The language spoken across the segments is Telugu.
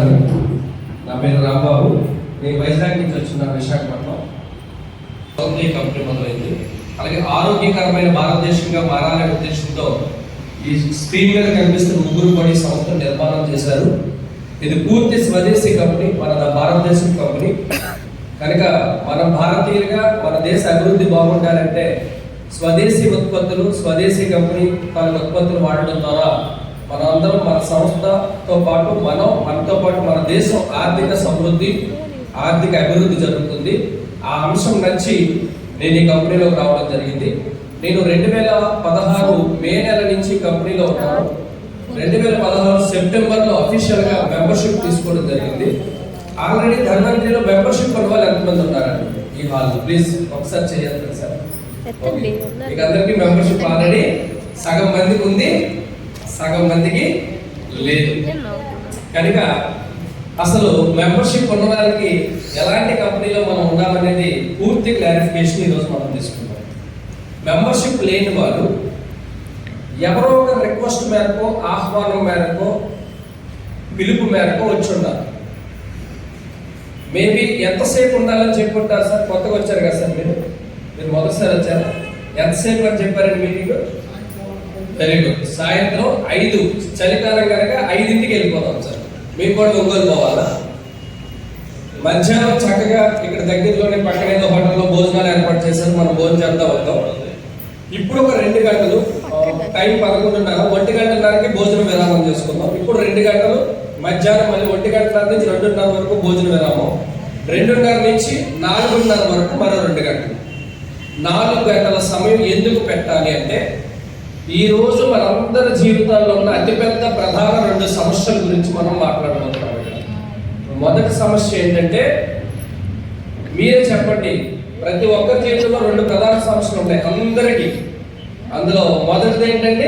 అండి. నా పేరు రాంబాబు. నేను వైజాగ్ నుంచి వచ్చిన విశాఖపట్నం కంపెనీ మొదలైంది. అలాగే ఆరోగ్యకరమైన భారతదేశంగా మారాలనే ఉద్దేశంతో ఈ స్క్రీన్ మీద కనిపిస్తున్న ముగ్గురు పడి సంస్థ నిర్మాణం చేశారు. ఇది పూర్తి స్వదేశీ కంపెనీ, మన భారతదేశం కంపెనీ. కనుక మన భారతీయులుగా మన దేశ అభివృద్ధి బాగుండాలంటే స్వదేశీ ఉత్పత్తులు, స్వదేశీ కంపెనీ తన ఉత్పత్తులు వాడడం ద్వారా మనందరం మన సంస్థతో పాటు మనతో పాటు మన దేశం ఆర్థిక సమృద్ధి, ఆర్థిక అభివృద్ధి జరుగుతుంది. ఆ అంశం నచ్చి నేను ఈ కంపెనీలోకి రావడం జరిగింది. నేను 2016 మే నెల నుంచి కంపెనీలో ఉన్నాను. 2016 సెప్టెంబర్లో అఫీషియల్గా మెంబర్షిప్ తీసుకోవడం జరిగింది. ఆల్రెడీ ధన్వంతరిలో మెంబర్షిప్ ఉన్న వాళ్ళు ఎంతమంది ఉన్నారండి ఈ హాల్? ప్లీజ్ ఒకసారి చేయాలి సార్. మీకు అందరికీ మెంబర్షిప్ ఆల్రెడీ సగం మందికి ఉంది, సగం మందికి లేదు. కనుక అసలు మెంబర్షిప్ ఉన్న వాళ్ళకి ఎలాంటి కంపెనీలో మనం ఉన్నామనేది పూర్తి క్లారిఫికేషన్ ఈరోజు మనం తీసుకుంటాం. మెంబర్షిప్ లేని వారు ఎవరో ఒక రిక్వెస్ట్ మేరకు, ఆహ్వానం మేరకు, పిలుపు మేరకు వచ్చి ఉన్నారు. మేబీ ఎంతసేపు ఉండాలని చెప్పుకుంటారు సార్? కొత్తగా వచ్చారు కదా సార్ మీరు మొదటిసారి వచ్చారు. ఎంతసేపు అని చెప్పారండి మీటింగ్? Very good. సాయంత్రం 5, చలికాలం కనుక 5ంటికి వెళ్ళిపోతాం సార్. మీకు కూడా ఒంగోలు పోవాలా? మధ్యాహ్నం చక్కగా ఇక్కడ దగ్గరలోనే పక్కన ఏదో హోటల్లో భోజనాలు ఏర్పాటు చేశారు, మనం భోజనం చేద్దాం వద్దాం. ఇప్పుడు ఒక 2 గంటలు, టైం 11:30, 1:30కి భోజనం విరామం చేసుకుందాం. ఇప్పుడు 2 గంటలు, మధ్యాహ్నం మళ్ళీ 1:30 నుంచి 2:30 వరకు భోజన విరామం. 2:30 నుంచి 4:30 వరకు మరో 2 గంటలు. 4 గంటల సమయం ఎందుకు పెట్టాలి అంటే, ఈ రోజు మనందరి జీవితాల్లో ఉన్న అతిపెద్ద ప్రధాన 2 సమస్యల గురించి మనం మాట్లాడబోతున్నాం. మొదటి సమస్య ఏంటంటే, మీరే చెప్పండి, ప్రతి ఒక్కరి జీవితంలో 2 ప్రధాన సమస్యలు ఉంటాయి అందరికీ. అందులో మొదటిది ఏంటంటే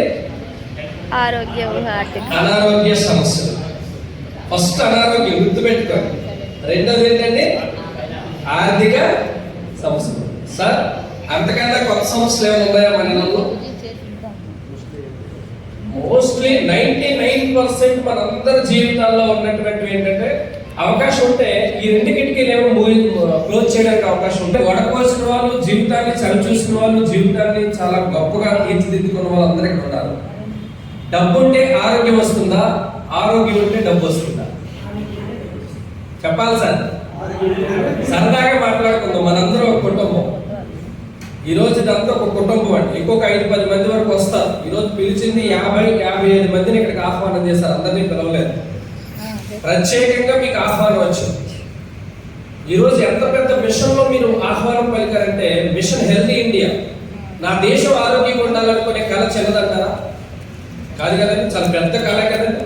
అనారోగ్య సమస్యలు. ఫస్ట్ అనారోగ్యం గుర్తుపెట్టుకోండి. రెండోది ఏంటంటే ఆర్థిక సమస్యలు. సార్, అంతకన్నా కొత్త సమస్యలు ఏమైనా ఉన్నాయా మన ఇళ్ళలో? మోస్ట్లీ 99% మనందరి జీవితాల్లో ఉన్నటువంటి ఏంటంటే, అవకాశం ఉంటే ఈ 2 కిటికీలు క్లోజ్ చేయడానికి అవకాశం ఉంటే, వడకోసిన వాళ్ళు, జీవితాన్ని చవి చూసుకున్న వాళ్ళు, జీవితాన్ని చాలా గొప్పగా తీర్చిదిద్దుకున్న వాళ్ళు అందరూ ఇక్కడ ఉన్నారు. డబ్బు ఉంటే ఆరోగ్యం వస్తుందా? ఆరోగ్యం ఉంటే డబ్బు వస్తుందా? చెప్పాలి సార్. సరదాగా మాట్లాడుకుందాం. మనందరం ఒక కుటుంబం. ఈ రోజు ఇదంతా ఒక కుటుంబం అండి. ఇంకొక 5-10 మంది వరకు వస్తారు. ఈరోజు పిలిచింది 50-55 మందిని ఇక్కడికి ఆహ్వానం చేశారు. అందరినీ పిలవలేదు, ప్రత్యేకంగా మీకు ఆహ్వానం వచ్చింది. ఈరోజు ఎంత పెద్ద మిషన్ లో మీరు ఆహ్వానం పలికారంటే, మిషన్ హెల్తీ ఇండియా. నా దేశం ఆరోగ్యంగా ఉండాలనుకునే కళ చిన్నదంటారా? కాదు కదండి, చాలా పెద్ద కళ కదండి.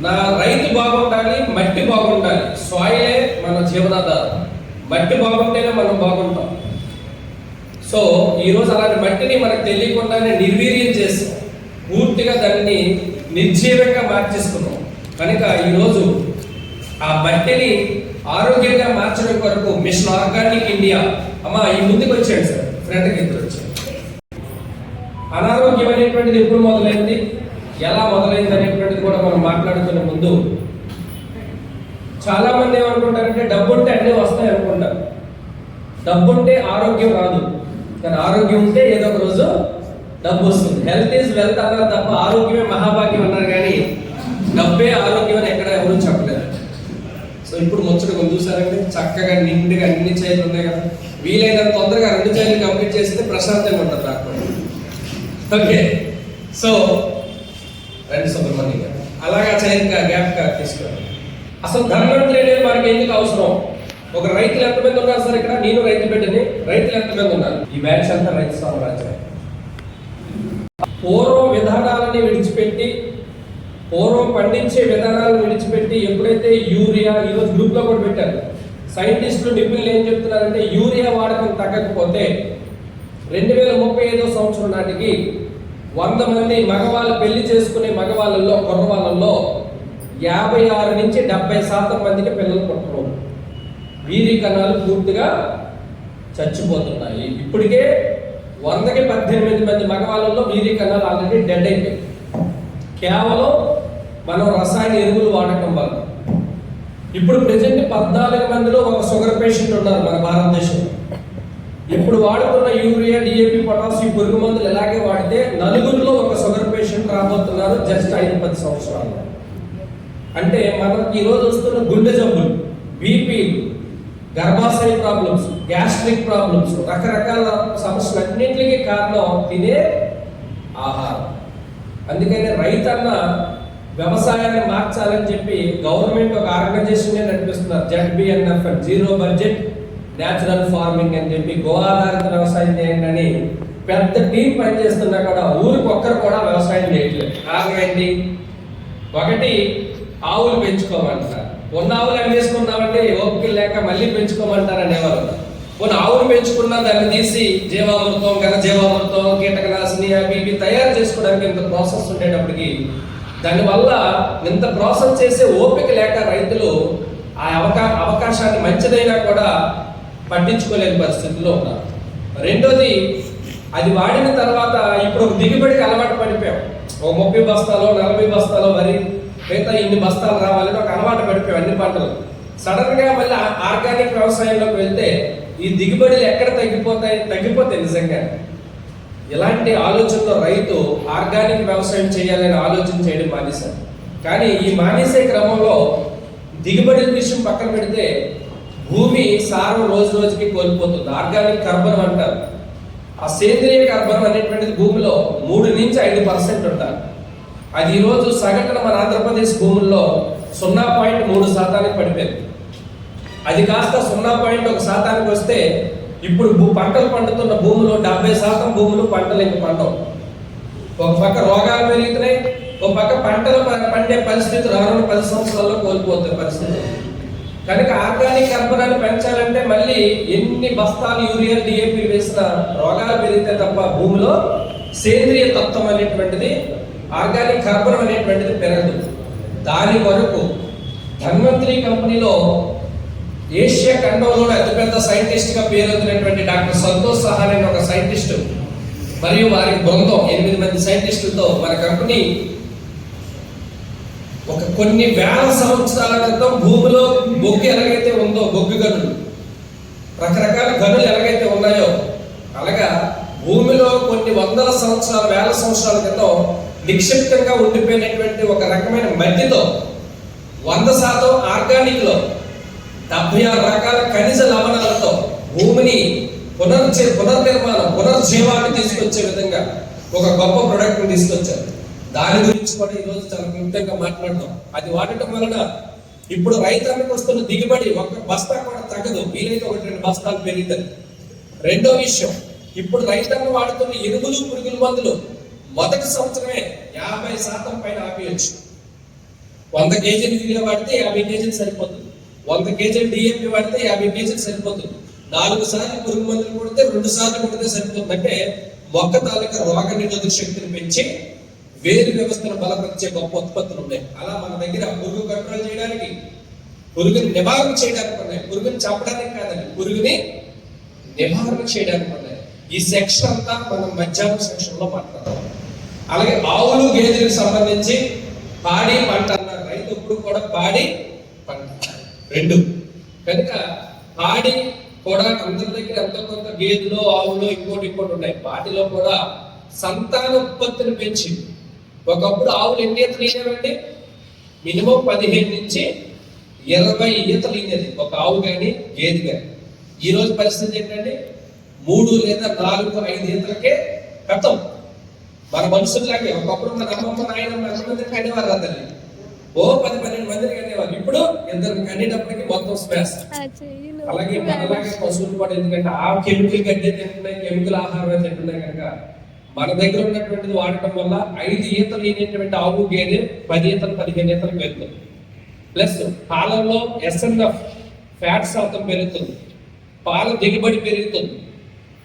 నా రైతు బాగుండాలి, మట్టి బాగుండాలి. సాయిలే మన జీవనాధారం. మట్టి బాగుంటేనే మనం బాగుంటాం. సో ఈరోజు అలాంటి మట్టిని మనకు తెలియకుండానే నిర్వీర్యం చేసి పూర్తిగా దాన్ని నిర్జీవంగా మార్చేసుకున్నాం. కనుక ఈరోజు ఆ మట్టిని ఆరోగ్యంగా మార్చడం కొరకు మిషన్ ఆర్గానిక్ ఇండియా. అమ్మా, ఈ ముందుకు వచ్చాడు సార్, ఫ్రంట్కి ఇద్దరు వచ్చాడు. అనారోగ్యం అనేటువంటిది ఎప్పుడు మొదలైంది, ఎలా మొదలైంది అనేటువంటిది కూడా మనం మాట్లాడుతున్న ముందు, చాలా మంది ఏమనుకుంటారంటే డబ్బు ఉంటే అన్నీ వస్తాయి అనుకుంటారు. డబ్బు ఉంటే ఆరోగ్యం రాదు, కానీ ఆరోగ్యం ఉంటే ఏదో ఒక రోజు డబ్బు వస్తుంది. హెల్త్ ఈజ్ వెల్త్ అన్నారు తప్ప ఆరోగ్యమే మహాభాగ్యం అన్నారు, కానీ డబ్బే ఆరోగ్యం అని ఎక్కడ ఎవరు చెప్పలేదు. సో ఇప్పుడు ముచ్చట చూసారంటే చక్కగా నిండుగా అన్ని చైర్లు ఉన్నాయి కదా. వీలైనంత తొందరగా 2 చైర్లు కంప్లీట్ చేస్తే ప్రశాంతంగా ఉంటుంది నాకు. ఓకే, సో రండి సుబ్రహ్మణ్యం గారు, అలాగా చైర్ గ్యాప్ తీసుకోండి. అసలు ధన్వంతరి అనేది మనకి ఎందుకు అవసరం? ఒక రైతులు ఎంతమంది ఉన్నారు సార్ ఇక్కడ? నేను రైతు బిడ్డని. రైతులు ఎంతమంది ఉన్నారు? ఈ బ్యాచ్ అంతా రైతు సామ్రాజ్యం. పూర్వ విధానాలని విడిచిపెట్టి, పూర్వం పండించే విధానాలను విడిచిపెట్టి, ఎప్పుడైతే యూరియా, ఈరోజు గ్రూప్ లో కూడా పెట్టారు సైంటిస్టులు, నిపుణులు ఏం చెప్తున్నారంటే, యూరియా వాడకం తగ్గకపోతే 2035 సంవత్సరం నాటికి 100 మంది మగవాళ్ళు పెళ్లి చేసుకునే మగవాళ్ళల్లో, కుర్రవాళ్ళల్లో 56 నుంచి 70% మందికి పిల్లలు పుట్టరు. వీరి కణాలు పూర్తిగా చచ్చిపోతున్నాయి. ఇప్పటికే 100కి 18 మంది మగవాళ్ళలో వీరి కణాలు ఆల్రెడీ డెడ్ అయిపోయాయి. కేవలం మనం రసాయన ఎరువులు వాడటం వల్ల. ఇప్పుడు ప్రెసెంట్ 14 మందిలో ఒక షుగర్ పేషెంట్ ఉన్నారు మన భారతదేశంలో. ఇప్పుడు వాడుతున్న యూరియా, డిఏపి, పొటాషియం పురుగు మందులు ఎలాగే వాడితే నలుగురిలో ఒక షుగర్ పేషెంట్ రాబోతున్నారు జస్ట్ 5-10 సంవత్సరాలు. అంటే మనకి ఈరోజు వస్తున్న గుండె జబ్బులు, బీపీ, గర్భాశయ ప్రాబ్లమ్స్, గ్యాస్ట్రిక్ ప్రాబ్లమ్స్, రకరకాల సమస్యలు అన్నింటికి కారణం తినే ఆహారం. అందుకని రైతన్న వ్యవసాయాన్ని మార్చాలని చెప్పి గవర్నమెంట్ ఒక ఆర్గనైజేషన్ నడిపిస్తున్నారు, ZBNF, zero budget natural farming అని చెప్పి, గో ఆధారిత వ్యవసాయం చేయండి అని పెద్ద టీం పనిచేస్తున్నా కూడా ఊరికి ఒక్కరు కూడా వ్యవసాయం చేయట్లేదు. కారణం ఏంటి? ఒకటి, ఆవులు పెంచుకోమంటారు. ఉన్న ఆవులు అమ్మేసుకున్నామంటే ఓపిక లేక మళ్ళీ పెంచుకోమంటారు అనేవాళ్ళు. కొన్ని ఆవులు పెంచుకున్నా దాన్ని తీసి జీవామృతం, ఘనజీవామృతం, కీటకనాశిని అవి ఇవి తయారు చేసుకోవడానికి ఇంత ప్రాసెస్ ఉండేటప్పటికి దానివల్ల ఇంత ప్రాసెస్ చేసే ఓపిక లేక రైతులు ఆ అవకాశాన్ని మంచిదైనా కూడా పట్టించుకోలేని పరిస్థితుల్లో ఉన్నారు. రెండోది, అది వాడిన తర్వాత ఇప్పుడు ఒక దిగుబడికి అలవాటు పడిపోయాం. ఒక 30 బస్తాలో 40 బస్తాలో వరి, మిగతా ఇన్ని బస్తాలు రావాలని ఒక అలవాటు పడిపోయాం అన్ని పంటలు. సడన్ గా మళ్ళీ ఆర్గానిక్ వ్యవసాయంలోకి వెళ్తే ఈ దిగుబడులు ఎక్కడ తగ్గిపోతాయి నిజంగా. ఇలాంటి ఆలోచనలో రైతు ఆర్గానిక్ వ్యవసాయం చేయాలని ఆలోచన చేయడం మానేశారు. కానీ ఈ మానేసే క్రమంలో దిగుబడుల విషయం పక్కన పెడితే భూమి సారం రోజు రోజుకి కోల్పోతుంది. ఆర్గానిక్ కార్బన్ అంటారు. ఆ సేంద్రియ కార్బన్ అనేటువంటిది భూమిలో 3-5% ఉంటారు. అది ఈరోజు సగటున మన ఆంధ్రప్రదేశ్ భూముల్లో 0.3% పడిపోయింది. అది కాస్త 0.1% వస్తే ఇప్పుడు పంటలు పండుతున్న భూములు 70% భూములు పంటలు ఇంక పండవు. ఒక పక్క రోగాలు పెరుగుతున్నాయి, ఒక పక్క పంటలు పండే పరిస్థితి రానున్న 10 సంవత్సరాల్లో కోల్పోతున్న పరిస్థితి. కనుక ఆర్గానిక్ కార్బనాన్ని పెంచాలంటే మళ్ళీ ఎన్ని బస్తాలు యూరియా, డిఏపి వేసిన రోగాలు పెరిగితే తప్ప భూమిలో సేంద్రియ తత్వం అనేటువంటిది, ఆర్గానిక్ కార్బన్ అనేటువంటిది పెరగదు. దాని వరకు ధన్వంతరి కంపెనీలో ఏషియా ఖండంలో అతిపెద్ద సైంటిస్ట్ గా పేరొందినటువంటి డాక్టర్ సంతోష్ సహాన్ అనే ఒక సైంటిస్ట్ మరియు వారి బృందం 8 మంది సైంటిస్టులతో మన కంపెనీ ఒక కొన్ని వేల సంవత్సరాల క్రితం భూమిలో బొగ్గు ఎలాగైతే ఉందో, బొగ్గు గనులు, రకరకాల గనులు ఎలాగైతే ఉన్నాయో అలాగా భూమిలో కొన్ని వందల సంవత్సరాలు, వేల సంవత్సరాల క్రితం నిక్షిప్తంగా ఉండిపోయినటువంటి ఒక రకమైన మట్టితో 100% ఆర్గానిక్ లో 76 రకాల ఖనిజ లవణాలతో భూమిని పునర్నిర్మాణం, పునర్జీవాన్ని తీసుకొచ్చే విధంగా ఒక గొప్ప ప్రొడక్ట్ ని తీసుకొచ్చారు. దాని గురించి కూడా ఈరోజు చాలా క్లుప్తంగా మాట్లాడదాం. అది వాడటం వలన ఇప్పుడు రైతానికి వస్తున్న దిగుబడి ఒక బస్తా కూడా తగ్గదు, వీలైతే 1-2 బస్తాలు పెరుగుతుంది. రెండో విషయం, ఇప్పుడు రైతాన్ని వాడుతున్న ఎరువులు, పురుగుల మందులు మొదటి సంవత్సరమే 50% పైన ఆపేయచ్చు. 100 కేజీలు యూరియా వాడితే 50 కేజీలు సరిపోతుంది. 100 కేజీలు డిఏపి వాడితే 50 కేజీలు సరిపోతుంది. 4 సార్లు పురుగు మందులు కొడితే 2 సార్లు కొడితే సరిపోతుంది. అంటే మొక్క తాలూకా రోగ నిరోధక శక్తిని పెంచి వేరు వ్యవస్థను బలపరిచే గొప్ప ఉత్పత్తులు ఉన్నాయి. అలా మన దగ్గర పురుగు కంట్రోల్ చేయడానికి, పురుగుని నివారణ చేయడానికి ఉన్నాయి. పురుగుని చంపడానికి కాదండి, పురుగుని నివారణ చేయడానికి ఉన్నాయి. ఈ సెక్షన్ అంతా మనం మధ్యాహ్నం సెక్షన్ లో మాట్లాడతాం. అలాగే ఆవులు, గేదెలకు సంబంధించి పాడి పంట అన్నారు. రైతు ఇప్పుడు కూడా పాడి పంట 2. కనుక పాడి కూడా అందరి దగ్గర ఎంతో కొంత గేదెలు, ఆవులు, ఇంకోటి ఉన్నాయి. వాటిలో కూడా సంతానోత్పత్తిని పెంచి, ఒకప్పుడు ఆవులు ఎన్ని ఈతలు ఈనేవండి? మినిమం 15 నుంచి 20 ఈతలు ఈనేది ఒక ఆవు కానీ గేదె కానీ. ఈ రోజు పరిస్థితి ఏంటంటే 3 లేదా 4, 5 ఈతలకే కథం. మన మనుషుల్లాగే ఒకప్పుడు మన అమ్మమ్మ, నాయనమ్మ ఎంతమందిని కనేవారు అందరినీ? 10-12 మందిని కనేవారు. ఇప్పుడు 2 కనేటప్పటికి మొత్తం స్పేస్. అలాగే మనలాగే పశువులు కూడా, ఎందుకంటే ఆ కెమికల్ గడ్డి తింటున్నాయి, కెమికల్ ఆహారం తింటున్నాయి కనుక మన దగ్గర ఉన్నటువంటిది వాడటం వల్ల 5 ఈతలు ఈనేటువంటి ఆవు, గేదె 10 ఈతలు 15 ఈతలకు వెళ్తుంది. ప్లస్ పాలల్లో SNF ఫ్యాట్ శాతం పెరుగుతుంది, పాల దిగుబడి పెరుగుతుంది.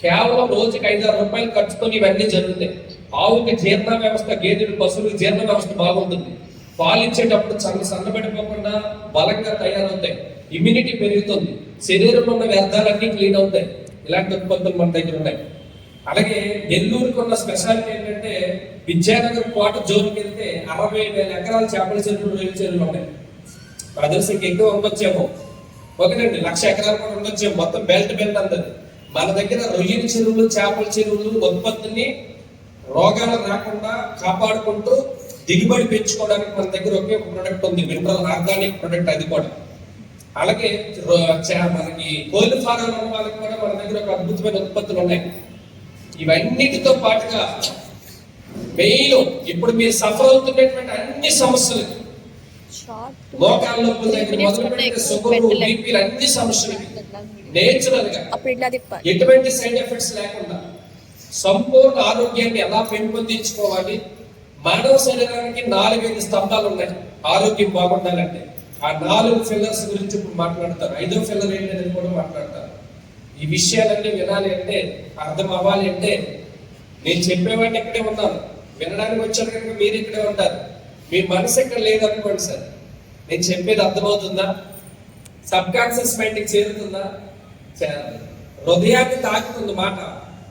కేవలం రోజుకి 5-6 రూపాయలు ఖర్చుతో ఇవన్నీ జరుగుతాయి. ఆవుకి జీర్ణ వ్యవస్థ, గేదెలు, పశువులకు జీర్ణ వ్యవస్థ బాగుంటుంది. పాలు ఇచ్చేటప్పుడు సన్నబడిపోకుండా బలంగా తయారవుతాయి. ఇమ్యూనిటీ పెరుగుతుంది, శరీరంలో ఉన్న వ్యర్థాలన్నీ క్లీన్ అవుతాయి. ఇలాంటి ఉత్పత్తులు మన దగ్గర ఉన్నాయి. అలాగే నెల్లూరుకు ఉన్న స్పెషాలిటీ ఏంటంటే విద్యానగర్ కోట జోన్కి వెళ్తే 60,000 ఎకరాల చేపల చెరువులు, రొయ్యల చెరువులు ఉన్నాయి. ప్రదర్శన ఎక్కువ ఉండొచ్చేమో, ఒకటండి 1,00,000 ఎకరాలు కూడా ఉండొచ్చేమో. మొత్తం బెల్ట్ అందది. మన దగ్గర రొయ్యల చెరువులు, చేపల చెరువులు ఉత్పత్తిని రోగాలు రాకుండా కాపాడుకుంటూ దిగుబడి పెంచుకోవడానికి మన దగ్గర ఒకే ఒక ప్రొడక్ట్ ఉంది, మినరల్ ఆర్గానిక్ ప్రొడక్ట్. అది కూడా అలాగే మనకి కోళ్ళ ఫారాలు ఉన్న వాళ్ళకి కూడా మన దగ్గర ఒక అద్భుతమైన ఉత్పత్తులు ఉన్నాయి. ఇవన్నిటితో పాటుగా మెయిన్ ఇప్పుడు మీరు సఫర్ అవుతున్నటువంటి అన్ని సమస్యలు, మోకాళ్ళ నొప్పుల దగ్గర మొదలు పెడితే షుగర్, బీపీలు, అన్ని సమస్యలు నేచురల్ గా ఎటువంటి సైడ్ ఎఫెక్ట్స్ లేకుండా సంపూర్ణ ఆరోగ్యాన్ని ఎలా పెంపొందించుకోవాలి. మానవ శరీరానికి 4-5 స్తంభాలు ఉన్నాయి ఆరోగ్యం బాగుండాలంటే. ఆ 4 ఫిల్లర్స్ గురించి ఇప్పుడు మాట్లాడతారు. 5వ ఫిల్లర్ ఏంటనేది కూడా మాట్లాడతారు. ఈ విషయాలన్నీ వినాలి అంటే, అర్థం అవ్వాలి అంటే, నేను చెప్పేవాడిని ఇక్కడే ఉన్నాను, వినడానికి వచ్చారు కనుక మీరు ఇక్కడే ఉంటారు. మీ మనసు ఇక్కడ లేదనుకోండి సార్, నేను చెప్పేది అర్థమవుతుందా? సబ్ కాన్షియస్ మైండ్కి చేరుతుందా? చేరదు. హృదయాన్ని తాకుతుంది మాట,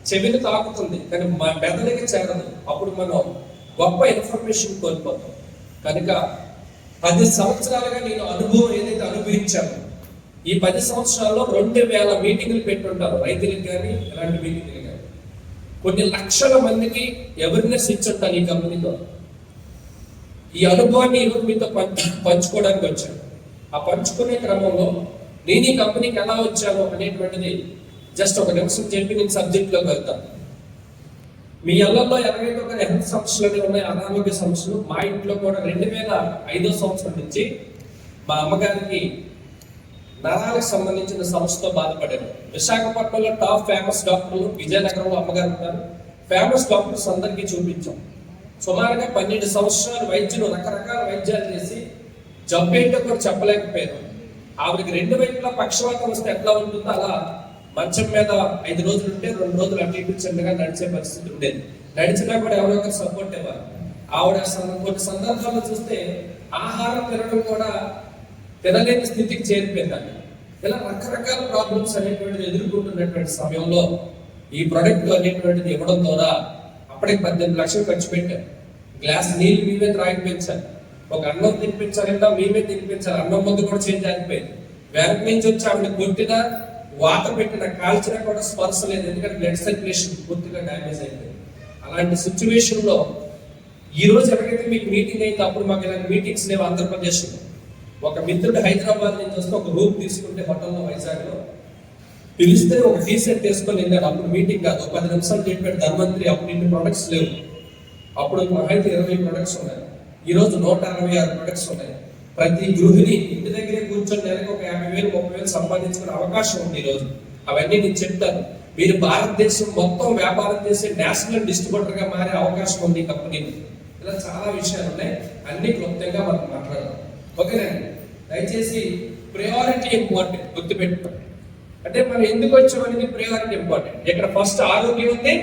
చెవిని తాకుతుంది, కానీ మా మెదడుకి చేరదు. అప్పుడు మనం గొప్ప ఇన్ఫర్మేషన్ కోల్పోతాం. కనుక 10 సంవత్సరాలుగా నేను అనుభవం ఏదైతే అనుభవించాను, ఈ 10 సంవత్సరాల్లో 2,000 మీటింగులు పెట్టుంటారు. రైతులకు కానీ ఇలాంటి మీటింగులు కానీ కొన్ని లక్షల మందికి అవేర్నెస్ ఇచ్చుంటాను ఈ కంపెనీతో. ఈ అనుభవాన్ని ఈరోజు మీతో పంచుకోవడానికి వచ్చాను. ఆ పంచుకునే క్రమంలో నేను ఈ కంపెనీకి ఎలా వచ్చాను అనేటువంటిది జస్ట్ ఒక నిమిషం చెప్పి నేను సబ్జెక్ట్లోకి వెళ్తాను. మీ ఇళ్లలో ఎవరైనా ఒక హెల్త్ సమస్యలు ఉన్నాయి, అనారోగ్య సమస్యలు. మా ఇంట్లో కూడా 2005వ సంవత్సరం నుంచి మా అమ్మగారికి నరాలకు సంబంధించిన సమస్యతో బాధపడారు. విశాఖపట్నంలో టాప్ ఫేమస్ డాక్టర్లు, విజయనగరంలో అమ్మగారు ఉంటారు. ఫేమస్ డాక్టర్స్ అందరికీ చూపించాం. సుమారుగా 12 సంవత్సరాలు వైద్యులు రకరకాల వైద్యాలు చేసి జబ్బు ఏంటో కూడా చెప్పలేకపోయారు. ఆవిడకి 2 వైపులా పక్షవాతం వస్తే ఎట్లా ఉంటుందో అలా మంచం మీద 5 రోజులు ఉంటే 2 రోజులు అటు ఇటు చిన్నగా నడిచే పరిస్థితి ఉండేది. నడిచినా కూడా ఎవరో ఒకరు సపోర్ట్ ఇవ్వాలి. ఆవిడ కొన్ని సందర్భాల్లో చూస్తే ఆహారం తినడం కూడా తినలేని స్థితికి చేరిపోయిందండి. ఇలా రకరకాల ప్రాబ్లమ్స్ అనేటువంటిది ఎదుర్కొంటున్నటువంటి సమయంలో ఈ ప్రొడక్ట్ అనేటువంటిది ఇవ్వడం ద్వారా అప్పటికి 18 లక్షలు ఖర్చు పెట్టారు. గ్లాస్ నీళ్ళు మేమే త్రాగిపించాలి, ఒక అన్నం తినిపించాలంటే మేమే తినిపించాలి. అన్నం ముందు కూడా చేంజ్ అయిపోయింది. వెనక నుంచి వచ్చి ఆవిడ కొట్టినా, వాత పెట్టిన, కాల్చినా కూడా స్పర్శ లేదు. ఎందుకంటే బ్లడ్ సర్క్యులేషన్ పూర్తిగా డ్యామేజ్ అయిపోయింది. అలాంటి సిచ్యువేషన్ లో ఈ రోజు ఎక్కడైతే మీకు మీటింగ్ అయింది, అప్పుడు మాకు ఇలాంటి మీటింగ్స్ లేవు ఆంధ్రప్రదేశ్ లో. ఒక మిత్రుడు హైదరాబాద్ నుంచి వస్తే ఒక రూమ్ తీసుకుంటే హోటల్లో వైజాగ్ లో పిలిస్తే ఒక టీ సెట్ వేసుకొని వెళ్ళాడు. అప్పుడు మీటింగ్ కాదు, 10 నిమిషాలు చెప్పాడు ధన్వంతరి. అప్పుడు ఇన్ని ప్రొడక్ట్స్ లేవు. అప్పుడు అయితే 20 ప్రొడక్ట్స్ ఉన్నాయి. ఈ రోజు 166 ప్రొడక్ట్స్ ఉన్నాయి. ప్రతి గృహిణి ఇంటి దగ్గరే కూర్చొని నెలకు ఒక 50,000, 30,000 సంపాదించుకునే అవకాశం ఉంది ఈ రోజు. అవన్నీ నేను చెప్తాను. మీరు భారతదేశం మొత్తం వ్యాపారం చేసే నేషనల్ డిస్ట్రిబ్యూటర్ గా మారే అవకాశం ఉంది ఈ కంపెనీలో. ఇలా చాలా విషయాలు ఉన్నాయి, అన్ని క్లుప్తంగా మనం మాట్లాడదాం. ఓకేనండి. దయచేసి ప్రయారిటీ ఇంపార్టెంట్, గుర్తుపెట్టుకోండి. అంటే మనం ఎందుకు వచ్చామనేది ప్రయారిటీ ఇంపార్టెంట్. ఇక్కడ ఫస్ట్ ఆరోగ్యం ఉంది,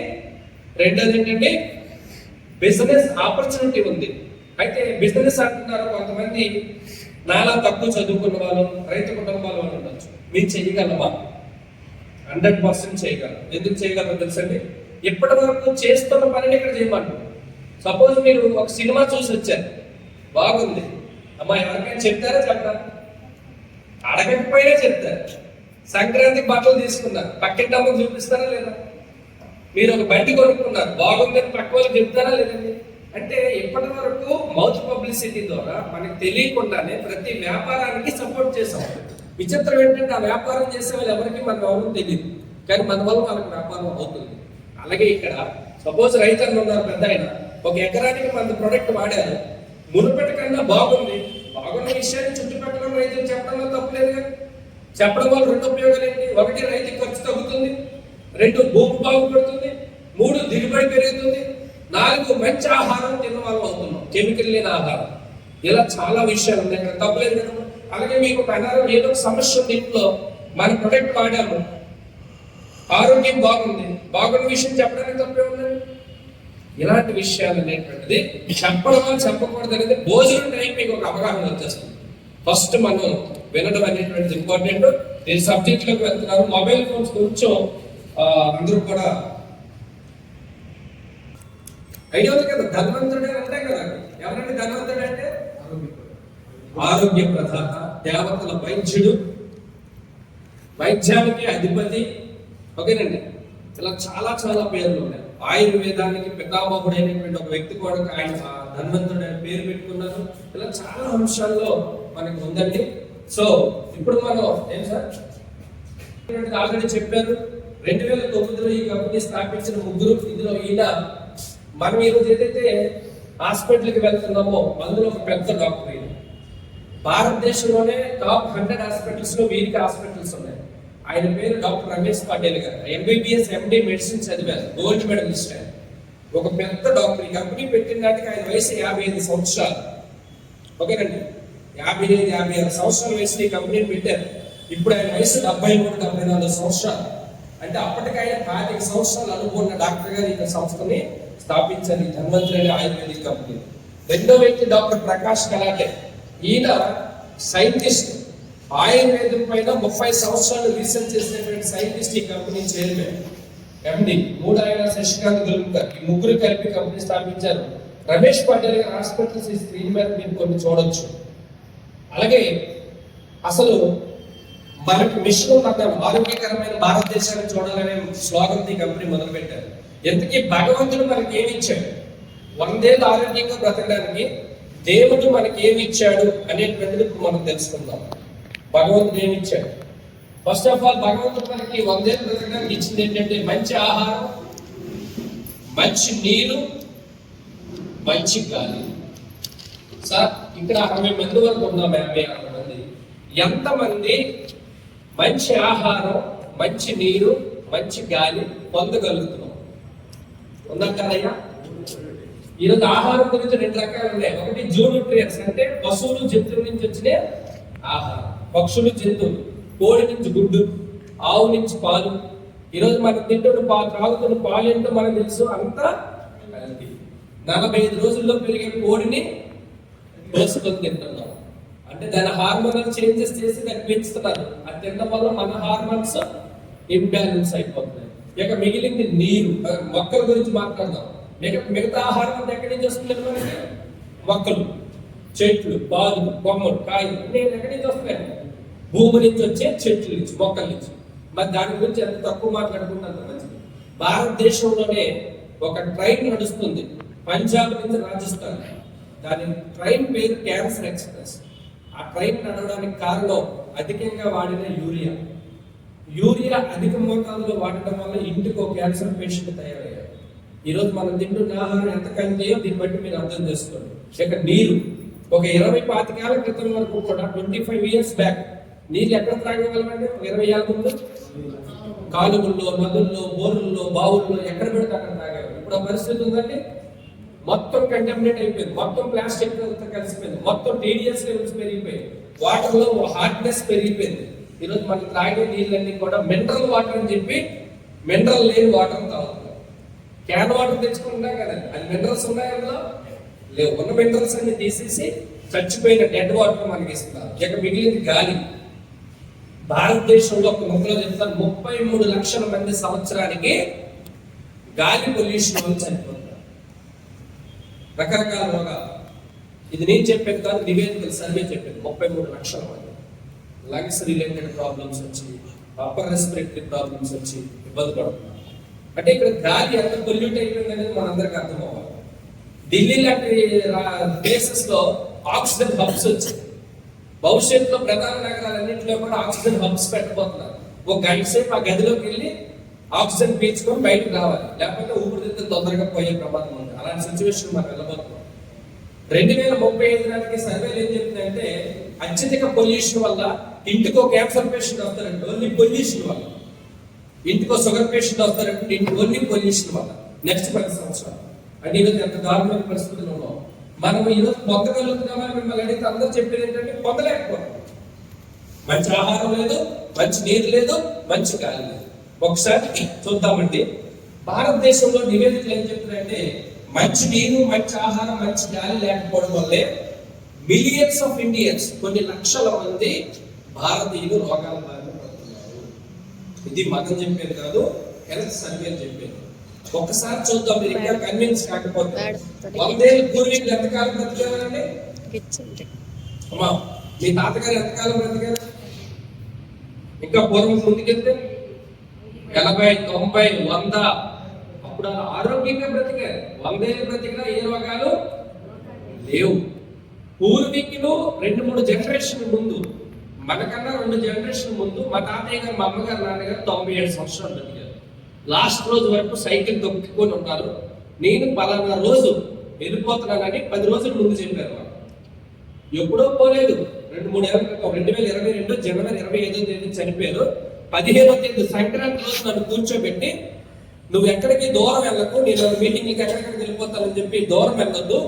రెండోది ఏంటంటే బిజినెస్ ఆపర్చునిటీ ఉంది. అయితే బిజినెస్ అంటున్నారు కొంతమంది, నాలా తక్కువ చదువుకున్న వాళ్ళు, రైతు కుటుంబాల వాళ్ళు ఉండొచ్చు. మీరు చేయగలమా? 100% చేయగలరు. ఎందుకు చేయగలరు తెలుసండి? ఇప్పటి వరకు చేస్తున్న పనిని ఇక్కడ చేయమంటారు. సపోజ్ మీరు ఒక సినిమా చూసి వచ్చారు, బాగుంది, అమ్మా ఎవరికైనా చెప్తారా? చెప్పరా? అడగకపోయినా చెప్తారు. సంక్రాంతికి బట్టలు తీసుకున్నారు, పక్కింటి అమ్మకు చూపిస్తారా లేదా? మీరు ఒక బండి కొనుక్కున్నారు, బాగుందని పక్క వాళ్ళకి చెప్తారా లేదండి? అంటే ఇప్పటి వరకు మౌత్ పబ్లిసిటీ ద్వారా మనకి తెలియకుండానే ప్రతి వ్యాపారానికి సపోర్ట్ చేసాం. విచిత్రం ఏంటంటే ఆ వ్యాపారం చేసే వాళ్ళు ఎవరికి మన ఎవరు తెలియదు, కానీ మన వల్ల వాళ్ళకి వ్యాపారం అవుతుంది. అలాగే ఇక్కడ సపోజ్ రైతులు ఉన్నారు, పెద్ద ఆయన 1 ఎకరానికి మన ప్రొడక్ట్ వాడారు, మునుపటి కన్నా బాగుంది. బాగున్న విషయాన్ని చుట్టుపక్కల రైతులు చెప్పడంలో తప్పలేదు కదా. చెప్పడం వల్ల 2 ఉపయోగాలు ఏంటి? 1, రైతుకి ఖర్చు తగ్గుతుంది, 2, భూమి బాగుపడుతుంది, 3, దిగుబడి పెరుగుతుంది, 4, మంచి ఆహారం తిన్న వాళ్ళు అవుతున్నాం, కెమికల్ లేని ఆహారం. ఇలా చాలా విషయాలు ఉన్నాయి, ఇక్కడ తప్పలేదు కదా. అలాగే మీకు ఒక అనారోగ్యం ఏదో ఒక సమస్య ఉంది, ఇంట్లో మన ప్రొడక్ట్ వాడాము, ఆరోగ్యం బాగుంది, బాగున్న విషయం చెప్పడానికి తప్పే ఉందండి. ఇలాంటి విషయాలు అనేటువంటిది చెప్పడమా చెప్పకూడదు అనేది భోజనం టైం మీకు ఒక అవగాహన వచ్చేస్తుంది. ఫస్ట్ మనం వినడం అనేటువంటిది ఇంపార్టెంట్. నేను సబ్జెక్ట్ లోకి వెళ్తున్నాను. మొబైల్ ఫోన్స్ కొంచెం అందరూ కూడా ఐడియా ఉంది కదా. ధనవంతుడే అంతే కదా. ఎవరంటే ధనవంతుడు అంటే ఆరోగ్య ప్రధాత, దేవతల వైద్యుడు, వైద్యానికి అధిపతి, ఓకేనండి. ఇలా చాలా చాలా పేర్లు ఉన్నాయి. ఆయుర్వేదానికి పితామహుడైనటువంటి ఒక వ్యక్తి కూడా ఆయన ధన్వంతుడు అని పేరు పెట్టుకున్నారు. ఇలా చాలా అంశాల్లో మనకు ఉందండి. సో ఇప్పుడు మనం ఏం సార్ ఆల్రెడీ చెప్పారు, 2009లో ఈ కంపెనీ స్థాపించిన ముగ్గురు. ఇందులో ఈయన మనం ఈరోజు ఏదైతే హాస్పిటల్కి వెళ్తున్నామో అందులో ఒక పెద్ద డాక్టర్. ఈయన భారతదేశంలోనే టాప్ 100 హాస్పిటల్స్ లో వీరికి హాస్పిటల్స్ ఉన్నాయి. ఆయన పేరు డాక్టర్ రమేష్ పాటిల్ గారు. MBBS MD మెడిసిన్ చదివారు, గోల్డ్ మెడలిస్ట్. ఒక పెద్ద డాక్టర్. ఈ కంపెనీ పెట్టిన నాటికి ఆయన వయసు 55 సంవత్సరాలు. ఓకేనండి, 55-56 సంవత్సరాల వయసులో ఈ కంపెనీని పెట్టారు. ఇప్పుడు ఆయన వయసు 73-74 సంవత్సరాలు. అంటే అప్పటికి ఆయన 25 సంవత్సరాలు అనుకున్న డాక్టర్ గారు ఈ సంస్థని స్థాపించారు, ఈ ధన్వంతరి అనే ఆయుర్వేదిక్ కంపెనీ. రెండో వ్యక్తి డాక్టర్ ప్రకాష్ కలాటే. ఈయన సైంటిస్ట్, ఆయుర్వేదం పైన 30 సంవత్సరాలు రీసెర్చ్ చేసినటువంటి సైంటిస్ట్, ఈ కంపెనీ చైర్మన్ MD. మూడు ఆయన శశికాంత్ గుల్కర్. ఈ ముగ్గురు కలిపి కంపెనీ స్థాపించారు. రమేష్ పాటిల్ గారి హాస్పిటల్స్ ఈ స్క్రీన్ మీద మీరు కొన్ని చూడొచ్చు. అలాగే అసలు మనకి మిషన్ ఉన్నట్టు ఆరోగ్యకరమైన భారతదేశాన్ని చూడాలనే స్లోగన్ ఈ కంపెనీ మొదలు పెట్టారు. ఎందుకీ భగవంతుడు మనకి ఏమి ఇచ్చాడు, 100 ఏళ్ళు ఆరోగ్యంగా బ్రతకడానికి దేవుడు మనకి ఏమి ఇచ్చాడు అనేటువంటిది ఇప్పుడు మనం తెలుసుకుందాం. భగవంతుడు ఏమి ఇచ్చాడు? ఫస్ట్ ఆఫ్ ఆల్ భగవంతుడు మనకి 100 ఏళ్ళు బ్రతకడానికి ఇచ్చింది ఏంటంటే మంచి ఆహారం, మంచి నీరు, మంచి గాలి. సార్ ఇక్కడ 60 మంది వరకు ఉన్నాం, 50-60 మంది. ఎంతమంది మంచి ఆహారం, మంచి నీరు, మంచి గాలి పొందగలుగుతున్నాం? ఉందంటారయ్యా? ఈరోజు ఆహారం గురించి 2 రకాలు ఉన్నాయి. ఒకటి జూన్యూట్రియన్స్, అంటే పశువులు జంతువుల నుంచి వచ్చిన ఆహారం. పక్షులు, జంతువులు, కోడి నుంచి గుడ్డు, ఆవు నుంచి పాలు. ఈరోజు మనం తింటున్న త్రాగుతున్న పాలు ఏంటో మనకు తెలుసు, అంతా 45 రోజుల్లో పెరిగే కోడిని దోసుకొని తింటున్నాం. అంటే దాని హార్మోనల్ చేంజెస్ చేసి దాన్ని పెంచుతున్నారు. అది తినడం వల్ల మన హార్మోన్స్ ఇంబ్యాలెన్స్ అయిపోతున్నాయి. ఇక మిగిలింది నీరు. మొక్కల గురించి మాట్లాడదాం. మిగతా ఆహారం ఎక్కడి నుంచి వస్తుంది మనకి? మొక్కలు, చెట్లు, పాదులు, కొమ్మలు, కాయలు అన్నీ ఎక్కడి నుంచి వస్తున్నాయి? భూమి నుంచి వచ్చే చెట్ల నుంచి, మొక్కల నుంచి. మరి దాని గురించి ఎంత తక్కువ మాట్లాడుకుంటున్నారు మంచిది. భారతదేశంలోనే ఒక ట్రైన్ నడుస్తుంది పంజాబ్ నుంచి రాజస్థాన్. దాని ట్రైన్ పేరు క్యాన్సర్ ఎక్స్ప్రెస్. ఆ ట్రైన్ నడవడానికి కారణం అధికంగా వాడిన యూరియా. యూరియా అధిక మోతాదులో వాడటం వల్ల ఇంటికి ఒక క్యాన్సర్ పేషెంట్ తయారయ్యారు. ఈరోజు మనం తింటున్న ఆహారం ఎంత కలిగియో దీన్ని బట్టి మీరు అర్థం చేసుకోండి. ఇక నీరు, ఒక 20-25 ఏళ్ల క్రితం వరకు కూడా 25 years బ్యాక్ నీళ్ళు ఎక్కడ త్రాగగలమంటే 20 ఏళ్ళ ముందు కాలువల్లో, నదుల్లో, బోర్లలో, బావుల్లో ఎక్కడ పెడితే అక్కడ తాగారు. ఇప్పుడు ఆ పరిస్థితి ఉందంటే మొత్తం కంటామినేట్ అయిపోయింది. మొత్తం ప్లాస్టిక్ కలిసిపోయింది. మొత్తం TDS లెవెల్స్ పెరిగిపోయింది. వాటర్ లో హార్డ్నెస్ పెరిగిపోయింది. ఈరోజు మనం తాగే నీళ్ళన్నీ కూడా మినరల్ వాటర్ అని చెప్పి మినరల్ లేని వాటర్ తాగుతున్నాం. క్యాన్ వాటర్ తెచ్చుకుంటున్నాం కదా, అది మినరల్స్ ఉన్నాయి అందులో లేవు. ఉన్న మినరల్స్ అన్ని తీసేసి చచ్చిపోయిన డెడ్ వాటర్ మనకి ఇస్తున్నారు. ఇక మిగిలింది గాలి. భారతదేశంలో ఒక ముక్కలో చెప్తాను, 33 లక్షల మంది సంవత్సరానికి గాలి పొల్యూషన్ వల్ల చనిపోతున్నారు. రకరకాల రోగాలు. ఇది నేను చెప్పేది కాదు, నివేదికలు సర్వే చెప్పేది. 33 లక్షల మంది లంగ్స్ రిలేటెడ్ ప్రాబ్లమ్స్ వచ్చి, అప్పర్ రెస్పిరేటరీ ప్రాబ్లమ్స్ వచ్చి ఇబ్బంది పడుతున్నారు. అంటే ఇక్కడ గాలి ఎంత పొల్యూట్ అయిపోయింది అనేది మనందరికీ అర్థం అవ్వాలి. ఢిల్లీ లాంటి ప్లేసెస్ లో ఆక్సిజన్ హబ్స్ వచ్చాయి. భవిష్యత్తులో ప్రధాన నగరాలన్నింటిలో కూడా ఆక్సిజన్ హబ్స్ పెట్టబోతున్నారు. ఒక గంట సేపు ఆ గదిలోకి వెళ్ళి ఆక్సిజన్ పీల్చుకొని బయటకు రావాలి, లేకపోతే ఊపిరితిత్తులు తొందరగా పోయే ప్రమాదం ఉంది. అలాంటి సిచ్యువేషన్ మనం వెళ్ళబోతున్నాం. 2035 నాటికి సర్వేలు ఏం చెప్తుందంటే అత్యధిక పొల్యూషన్ వల్ల ఇంటికో క్యాన్సర్ పేషెంట్ వస్తారంటే ఓన్లీ పొల్యూషన్ వల్ల, ఇంటికో షుగర్ పేషెంట్ వస్తారంటే ఇంటికి ఓన్లీ పొల్యూషన్ వల్ల నెక్స్ట్ 10 సంవత్సరాలు. అంటే ఈరోజు ఎంత దారుణమైన పరిస్థితులు ఉన్నాం. మనం ఈరోజు పొందగలుగుతున్నామని మిమ్మల్ని అడిగితే అందరూ చెప్పేది ఏంటంటే పొందలేకపోతాం. మంచి ఆహారం లేదు, మంచి నీరు లేదు, మంచి గాలి లేదు. ఒకసారి చూద్దామండి. భారతదేశంలో నివేదికలు ఏం చెప్తున్నాయంటే మంచి నీరు, మంచి ఆహారం, మంచి గాలి లేకపోవడం వల్లే మిలియన్స్ ఆఫ్ ఇండియన్స్, కొన్ని లక్షల మంది భారతీయులు రోగాల బారిన పడుతున్నారు. ఇది మనం చెప్పేది కాదు, హెల్త్ సర్వేలు చెప్పేది. ఒక్కసారి చూద్దాం, మీరు ఇంకా కన్విన్స్ కాకపోతే. 100 ఏళ్ళ పూర్వీకులు ఎంతకాలం బ్రతికేవారండి? అమ్మా మీ తాతగారు ఎంతకాలం బ్రతికారు? ఇంకా పూర్వం ముందుకెళ్తే 80, 90, 100 అప్పుడు ఆరోగ్యంగా బ్రతికారు. 100 ఏళ్ళు బ్రతికినా ఏ రోగాలు లేవు. పూర్వీకులు 2-3 జనరేషన్ ముందు, మనకన్నా 2 జనరేషన్ ముందు మా తాతయ్య గారు, మా అమ్మగారు, నాన్నగారు 97 సంవత్సరాలు బ్రతికారు. లాస్ట్ రోజు వరకు సైకిల్ తొక్కుకొని ఉంటారు. నేను పలానా రోజు వెళ్ళిపోతున్నానని 10 రోజుల ముందు చెప్పారు. ఎప్పుడో పోలేదు, 2-3 ఏళ్ళ క్రితం 2022 జనవరి 25వ తేదీ చనిపోయారు. 15వ తేదీ సంక్రాంతి రోజు నన్ను కూర్చోబెట్టి, నువ్వు ఎక్కడికి దూరం వెళ్ళకు, నేను మీటింగ్కి ఎక్కడికి వెళ్ళిపోతానని చెప్పి దూరం వెళ్ళొద్దు,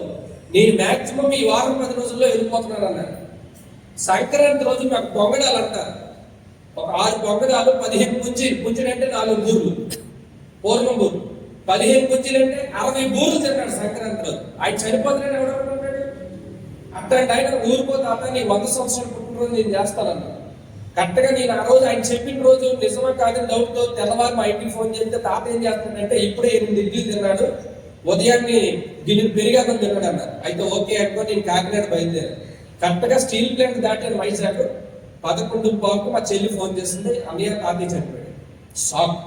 నేను మాక్సిమం ఈ వారం 10 రోజుల్లో వెళ్ళిపోతున్నాను అన్నాడు. సంక్రాంతి రోజు మాకు పొంగడాలు అంటారు. ఒక 6 పొంగడాలు, 15 పుంజులు అంటే 4 బూర్లు, పూర్వం బూర్లు, 15 పుంజులు అంటే 60 బూర్లు తిన్నాడు సంక్రాంతి రోజు. ఆయన చనిపోతున్నాడు ఎవడన్నాడు? అట్లాంటి ఆయన ఊరిపోతే అతను నీ 100 సంవత్సరాలు పుట్టినరోజు నేను చేస్తానన్నాడు. కరెక్ట్గా నేను ఆ రోజు ఆయన చెప్పిన రోజు నిజమా కాదని డౌట్తో తెల్లవారు మా ఇంటికి ఫోన్ చేస్తే తాత ఏం చేస్తున్నాడంటే ఇప్పుడే 8 ఇడ్లీలు తిన్నాడు, ఉదయాన్ని గిన్నెలు పెరిగాక తిన్నాడు అన్నారు. అయితే ఓకే అనుకో, నేను కాకినాడ బయలుదేరాను. కరెక్ట్గా స్టీల్ ప్లాంట్ దాటాను వైజాగ్. 11:15 మా చెల్లి ఫోన్ చేసింది, అన్నయ్య తాతయ్య చనిపోయాడు. షాక్.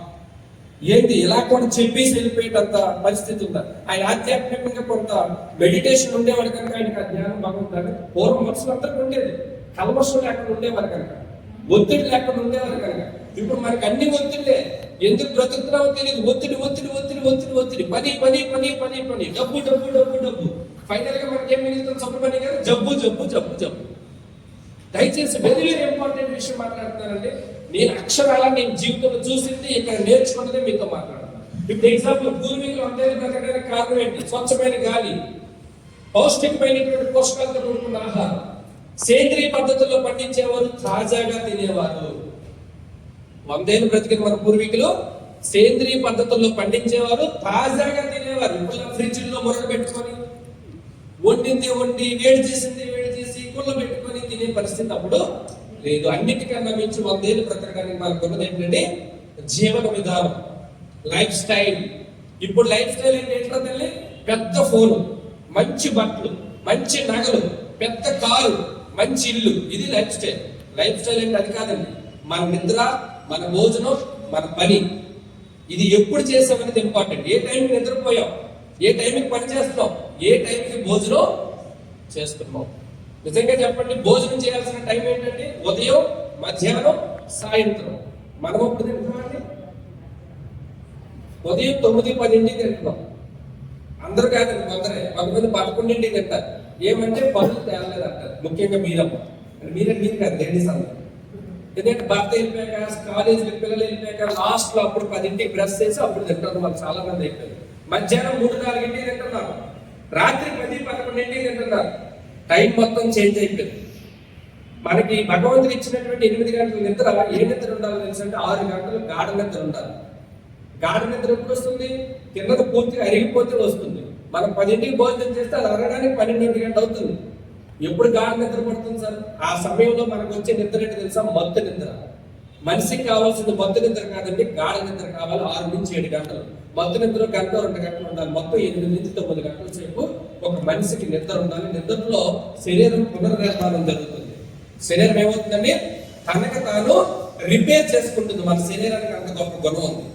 ఏంటి ఇలా కూడా చెప్పేసి వెళ్ళిపోయేటంత పరిస్థితి ఉందా? ఆయన ఆధ్యాత్మికంగా కొంత మెడిటేషన్ ఉండేవాడు కనుక ఆయనకు ఆ జ్ఞానం బాగుంటుంది. పూర్వం మనుషులు అందరికీ ఉండేది, కల్మషం లేకుండా ఉండేవారు కనుక, ఒత్తిడి లేకుండా ఉండేవారు కనుక. ఇప్పుడు మనకి అన్ని ఒత్తిడిలే, ఎందుకు బ్రతుకుతున్నామో తెలియదు. ఒత్తిడి ఒత్తిడి ఒత్తిడి ఒత్తిడి ఒత్తిడి, పని పని పని పని పని, డబ్బు డబ్బు డబ్బు డబ్బు. ఫైనల్ గా మనకి ఏం మిగులుతుంది? సొంత పని కదా, జబ్బు జబ్బు జబ్బు జబ్బు. దయచేసి వెరీ వెరీ ఇంపార్టెంట్ విషయం మాట్లాడుతున్నానండి. నేను అక్షరాల నేను జీవితంలో చూసింది, ఇక్కడ నేర్చుకున్నది మీతో మాట్లాడుతున్నాను. ఇప్పుడు ఎగ్జాంపుల్, పూర్వీకులు అందరూ బ్రతకడానికి కారణం ఏంటి? స్వచ్ఛమైన గాలి, పౌష్టికమైనటువంటి పోషకాలతో కూడుకున్న ఆహారం, సేంద్రియ పద్ధతుల్లో పండించేవారు, తాజాగా తినేవారు. 100 ఏళ్ళు బ్రతికిన మన పూర్వీకులు సేంద్రియ పద్ధతుల్లో పండించేవారు, తాజాగా తినేవారు. ఇప్పుడు ఫ్రిడ్జ్లో మురగ పెట్టుకొని, వండింది వండి, వేడి చేసింది వేడి చేసి కుళ్ళ పెట్టుకొని తినే పరిస్థితి అప్పుడు లేదు. అన్నిటికన్నా మించి 100 ఏళ్ళు బ్రతకడానికి మనకు ఉన్నది ఏంటంటే జీవన విధానం, లైఫ్ స్టైల్. ఇప్పుడు లైఫ్ స్టైల్ అంటే ఏంటో తల్లి? పెద్ద ఫోను, మంచి బట్టలు, మంచి నగలు, పెద్ద కారు, మంచి ఇల్లు, ఇది లైఫ్ స్టైల్. లైఫ్ స్టైల్ అంటే అది కాదండి. మన నిద్ర, మన భోజనం, మన పని, ఇది ఎప్పుడు చేసామనేది ఇంపార్టెంట్. ఏ టైంకి నిద్రపోయాం, ఏ టైంకి పని చేస్తున్నాం, ఏ టైంకి భోజనం చేస్తున్నాం. నిజంగా చెప్పండి, భోజనం చేయాల్సిన టైం ఏంటంటే ఉదయం, మధ్యాహ్నం, సాయంత్రం. మనం ఇప్పుడు తింటున్నామండి, ఉదయం 9-10 తింటున్నాం. అందరూ కాదండి, కొంతమంది 11 తింటారు. ఏమంటే పనులు తేలేదు అంటారు, ముఖ్యంగా మీరమ్మ. మీరు కాదు, లేడీస్ అందరూ. ఎందుకంటే భర్త వెళ్ళిపోయాక, కాలేజీకి పిల్లలు వెళ్ళిపోయాక లాస్ట్ లో అప్పుడు 10ంటికి బ్రష్ చేసి అప్పుడు తింటారు వాళ్ళు. చాలా మంది అయిపోయారు. మధ్యాహ్నం 3-4 తింటున్నారు, రాత్రి 10-11 తింటున్నారు. టైం మొత్తం చేంజ్ అయిపోయింది. మనకి భగవంతుడు ఇచ్చినటువంటి 8 గంటల నిద్ర, ఏ నిద్ర ఉండాలో తెలుసు అంటే 6 గంటలు గాఢ నిద్ర ఉండాలి. గాఢ నిద్ర ఎప్పుడు వస్తుంది? తిన్నది పూర్తిగా అరిగిపోతే వస్తుంది. మనం 10ంటికి భోజనం చేస్తే అది అరగడానికి 12 గంటలు అవుతుంది. ఎప్పుడు గాఢ నిద్ర పడుతుంది సార్? ఆ సమయంలో మనకు వచ్చే నిద్ర ఏంటి తెలుసా? మత్తు నిద్ర. మనిషికి కావాల్సింది మత్తు నిద్ర కాదండి, గాఢ నిద్ర కావాలి. 6-7 గంటలు. మత్తు నిద్ర 1-2 గంటలు ఉండాలి. మొత్తం 8-9 గంటల సేపు ఒక మనిషికి నిద్ర ఉండాలి. నిద్రలో శరీరం పునర్నిర్మాణం జరుగుతుంది. శరీరం ఏమవుతుందండి? తనకు తాను రిపేర్ చేసుకుంటుంది. మన శరీరానికి అంత గొప్ప గుణం ఉంది.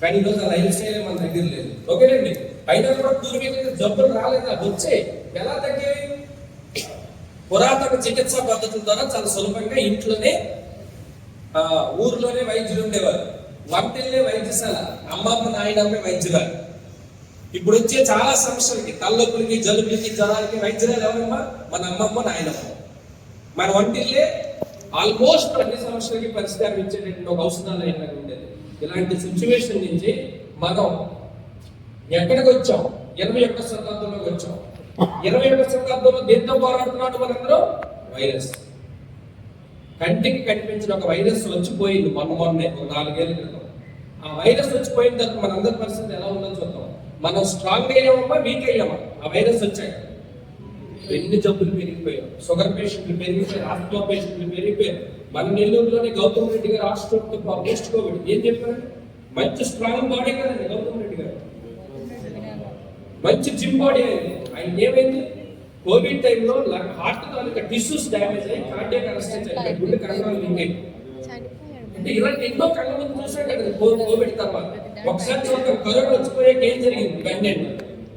కానీ ఈరోజు ఆ లైఫ్ స్టైల్ మన దగ్గర లేదు. ఓకేనండి, అయినా కూడా పూర్వీకులకు జబ్బులు రాలేదా? వచ్చాయి. ఎలా తగ్గాయి? పురాతన చికిత్సా పద్ధతుల ద్వారా చాలా సులభంగా ఇంట్లోనే, ఊర్లోనే వైద్యులు ఉండేవారు. వంటిల్లే వైద్యశాల, అమ్మమ్మ నాయనమ్మ వైద్యురాలు. ఇప్పుడు వచ్చే చాలా సమస్యలకి, తలనొప్పులకి, జలుబులకి, జ్వరాలకి వైద్యురాలు ఎవరమ్మా? మన అమ్మమ్మ నాయనమ్మ. మన వంటిల్లే ఆల్మోస్ట్ అన్ని సమస్యలకి పరిష్కారం ఇచ్చేటటువంటి ఒక ఔషధాలు అయినా ఉండేది. ఇలాంటి సిచ్యువేషన్ నుంచి మనం ఎక్కడికి వచ్చాం? 21వ శతాబ్దంలోకి వచ్చాం. 21వ శతాబ్దంలో దేంతో పోరాడుతున్నాడు మనందరూ? వైరస్. కంటికి కనిపించిన ఒక వైరస్ వచ్చిపోయింది మొన్నే, 4 ఏళ్ళ క్రితం. ఆ వైరస్ వచ్చిపోయిన తర్వాత మనందరి పరిస్థితి ఎలా ఉందో చూద్దాం. మనం స్ట్రాంగ్ అయ్యామమ్మా, వీక్ అయ్యామా? ఆ వైరస్ వచ్చాక ఎన్ని జబ్బులు పెరిగిపోయాం. షుగర్ పేషెంట్లు పెరిగిపోయారు, ఆస్మా పేషెంట్లు పెరిగిపోయారు. మన నెల్లూరులోనే గౌతమ్ రెడ్డి గారు హాస్పిటల్ పోస్ట్ కోవిడ్ ఏం చెప్పారు? మంచి స్ట్రాంగ్ బాడీ కదండి గౌతమ్ రెడ్డి గారు, మంచి జిమ్ బాడీ అయింది. ఆయన ఏమైంది? కోవిడ్ టైంలో హార్ట్ తాలూకా టిష్యూస్ డ్యామేజ్ అయ్యి కార్డియాక్ అరెస్ట్ అయిపోయి గుండె కంట్రోల్ లింక్ అంటే ఇలాంటి ఎన్నో కళ్ళ ముందు చూసాం కదా కోవిడ్ తర్వాత. ఒకసారి చూద్దాం, కరోనా వచ్చిపోయాక ఏం జరిగింది? వెంటనే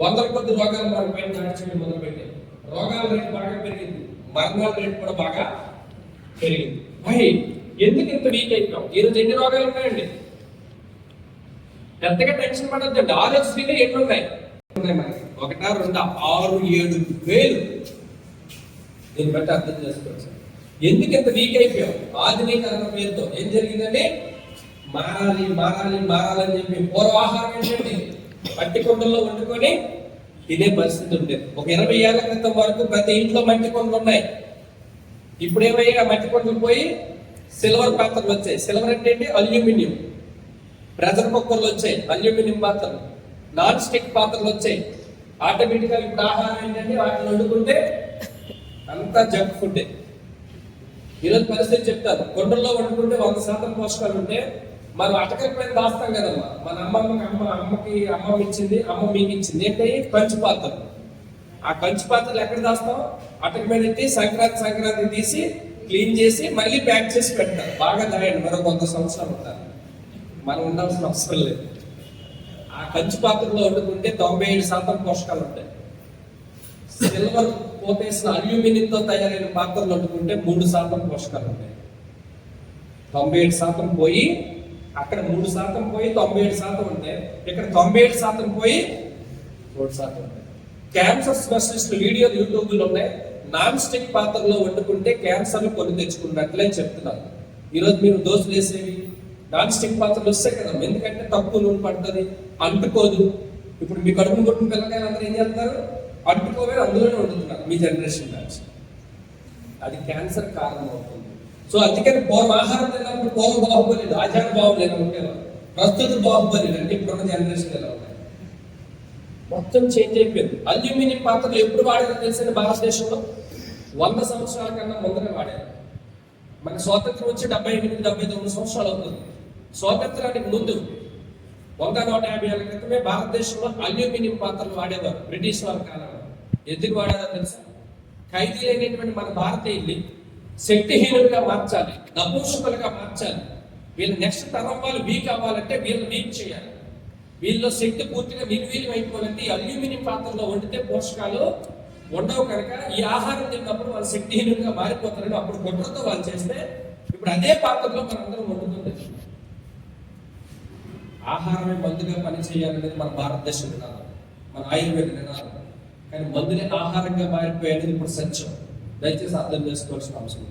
వందల కొద్ది రోగాలు మన పైన నడిచడం మొదలుపెట్టాయి. రోగాల రేటు బాగా పెరిగింది, మరణాల రేటు కూడా బాగా పెరిగింది. భయ్ ఎందుకు ఇంత వీక్ అయిపోయాం? ఈరోజు ఎన్ని రోగాలు ఉన్నాయండి? పెద్దగా టెన్షన్ పడద్దండి. ఆలోచనగా ఎన్ని ఉన్నాయి మనకి? 1, 2, 6, 7 వేలు. దీన్ని బట్టి అర్థం చేసుకోవచ్చు ఎందుకు ఇంత వీక్ అయిపోయాం. ఆధునీకరణ పేరుతో ఏం జరిగిందంటే మారాలి మారాలి మారాలని చెప్పి పూర్వాహారం ఏంటండి మట్టి కుండల్లో వండుకొని తినే పరిస్థితి ఉండేది. ఒక 20 ఏళ్ల క్రితం వరకు ప్రతి ఇంట్లో మట్టి కుండలు ఉన్నాయి. ఇప్పుడు ఏమయ్యా? మట్టి కుండలు పోయి సిల్వర్ పాత్రలు వచ్చాయి. సిల్వర్ అంటే ఏంటి? అల్యూమినియం. ప్రెషర్ కుక్కర్లు వచ్చాయి, అల్యూమినియం పాత్రలు. నాన్ స్టిక్ పాత్రలు వచ్చాయి. ఆటోమేటిక్గా ఇప్పుడు ఆహారం ఏంటంటే వాటిని వండుకుంటే అంతా జంక్ ఫుడ్. ఈరోజు పరిస్థితి చెప్తారు, కుండల్లో వండుకుంటే 100% పోషకాలు ఉంటే మనం అటకల పైన దాస్తాం కదమ్మా. మన అమ్మకి అమ్మ ఇచ్చింది, అమ్మ మీకు ఇచ్చింది ఏంటి? కంచు పాత్రలు. ఆ కంచు పాత్రలు ఎక్కడ దాస్తాం? అటక మీద ఎత్తి సంక్రాంతి తీసి క్లీన్ చేసి మళ్ళీ ప్యాక్ చేసి పెడతారు. బాగా దాయండి, మరో 100 సంవత్సరాలు ఉంటారు. మనం ఉండాల్సిన అవసరం లేదు. ఆ కంచు పాత్రలో వండుకుంటే 97% పోషకాలు ఉంటాయి. సిల్వర్ పోతేసిన అల్యూమినియంతో తయారైన పాత్రలు వండుకుంటే 3% పోషకాలు ఉంటాయి. 97% పోయి అక్కడ 3% పోయి 97% ఉంటాయి. ఇక్కడ 97% పోయి 3% ఉంటాయి. క్యాన్సర్ స్పెషలిస్ట్ వీడియోలు యూట్యూబ్లో ఉన్నాయి. నాన్ స్టిక్ పాత్రలో వండుకుంటే క్యాన్సర్లు కొని తెచ్చుకున్నట్లే చెప్తున్నారు. ఈరోజు మీరు దోశలు వేసేవి నాన్ స్టిక్ పాత్రలు వస్తాయి కదా, ఎందుకంటే తక్కువ నూనె పడుతుంది, అంటుకోదు. ఇప్పుడు మీ కడుపును కొట్టిన పిల్లకాయలు అందరూ ఏం చేస్తారు? అంటుకోవే అందులోనే వండుతున్నారు మీ జనరేషన్ బ్యాచ్. అది క్యాన్సర్ కారణం అవుతుంది. సో అందుకని ఆహారం తిన్నప్పుడు పూర్వ బాహుబలి ఆచార బాహుబలి ఉండేవారు, ప్రస్తుత బాహుబలి అంటే ఇప్పుడున్న జనరేషన్ ఎలా ఉన్నాయి? మొత్తం చేంజ్ అయిపోయింది. అల్యూమినియం పాత్రలు ఎప్పుడు వాడారో తెలిసిన భారతదేశంలో 100 సంవత్సరాల కన్నా ముందరే వాడారు. మన స్వాతంత్రం వచ్చి 78-79 సంవత్సరాలు అవుతుంది. స్వాతంత్రానికి ముందు 100-150 ఏళ్ల క్రితమే భారతదేశంలో అల్యూమినియం పాత్రలు వాడేవారు బ్రిటిష్ వారి కాలంలో. ఎందుకు వాడారో తెలుసా? ఖైదీలైనటువంటి మన భారతీయుల్ని శక్తిహీనులుగా మార్చాలి, నపుంసకులుగా మార్చాలి. వీళ్ళ నెక్స్ట్ తరం వాళ్ళు వీక్ అవ్వాలంటే వీళ్ళు వీక్ చేయాలి. వీళ్ళలో శక్తి పూర్తిగా నిర్వీర్యం అయిపోవాలంటే ఈ అల్యూమినియం పాత్రలో వండితే పోషకాలు ఉండవు. కనుక ఈ ఆహారం తిన్నప్పుడు వాళ్ళు శక్తిహీనులుగా మారిపోతారని అప్పుడు కుట్రతో వాళ్ళు చేస్తే ఇప్పుడు అదే పాత్రలో మనందరం వండుతుంది. ఆహారమే మందుగా పనిచేయాలనేది మన భారతదేశం విధానం, మన ఆయుర్వేద విధానం. కానీ మందులే ఆహారంగా మారిపోయేది ఇప్పుడు సత్యం. దయచేసి అర్థం చేసుకోవాల్సిన అవసరం.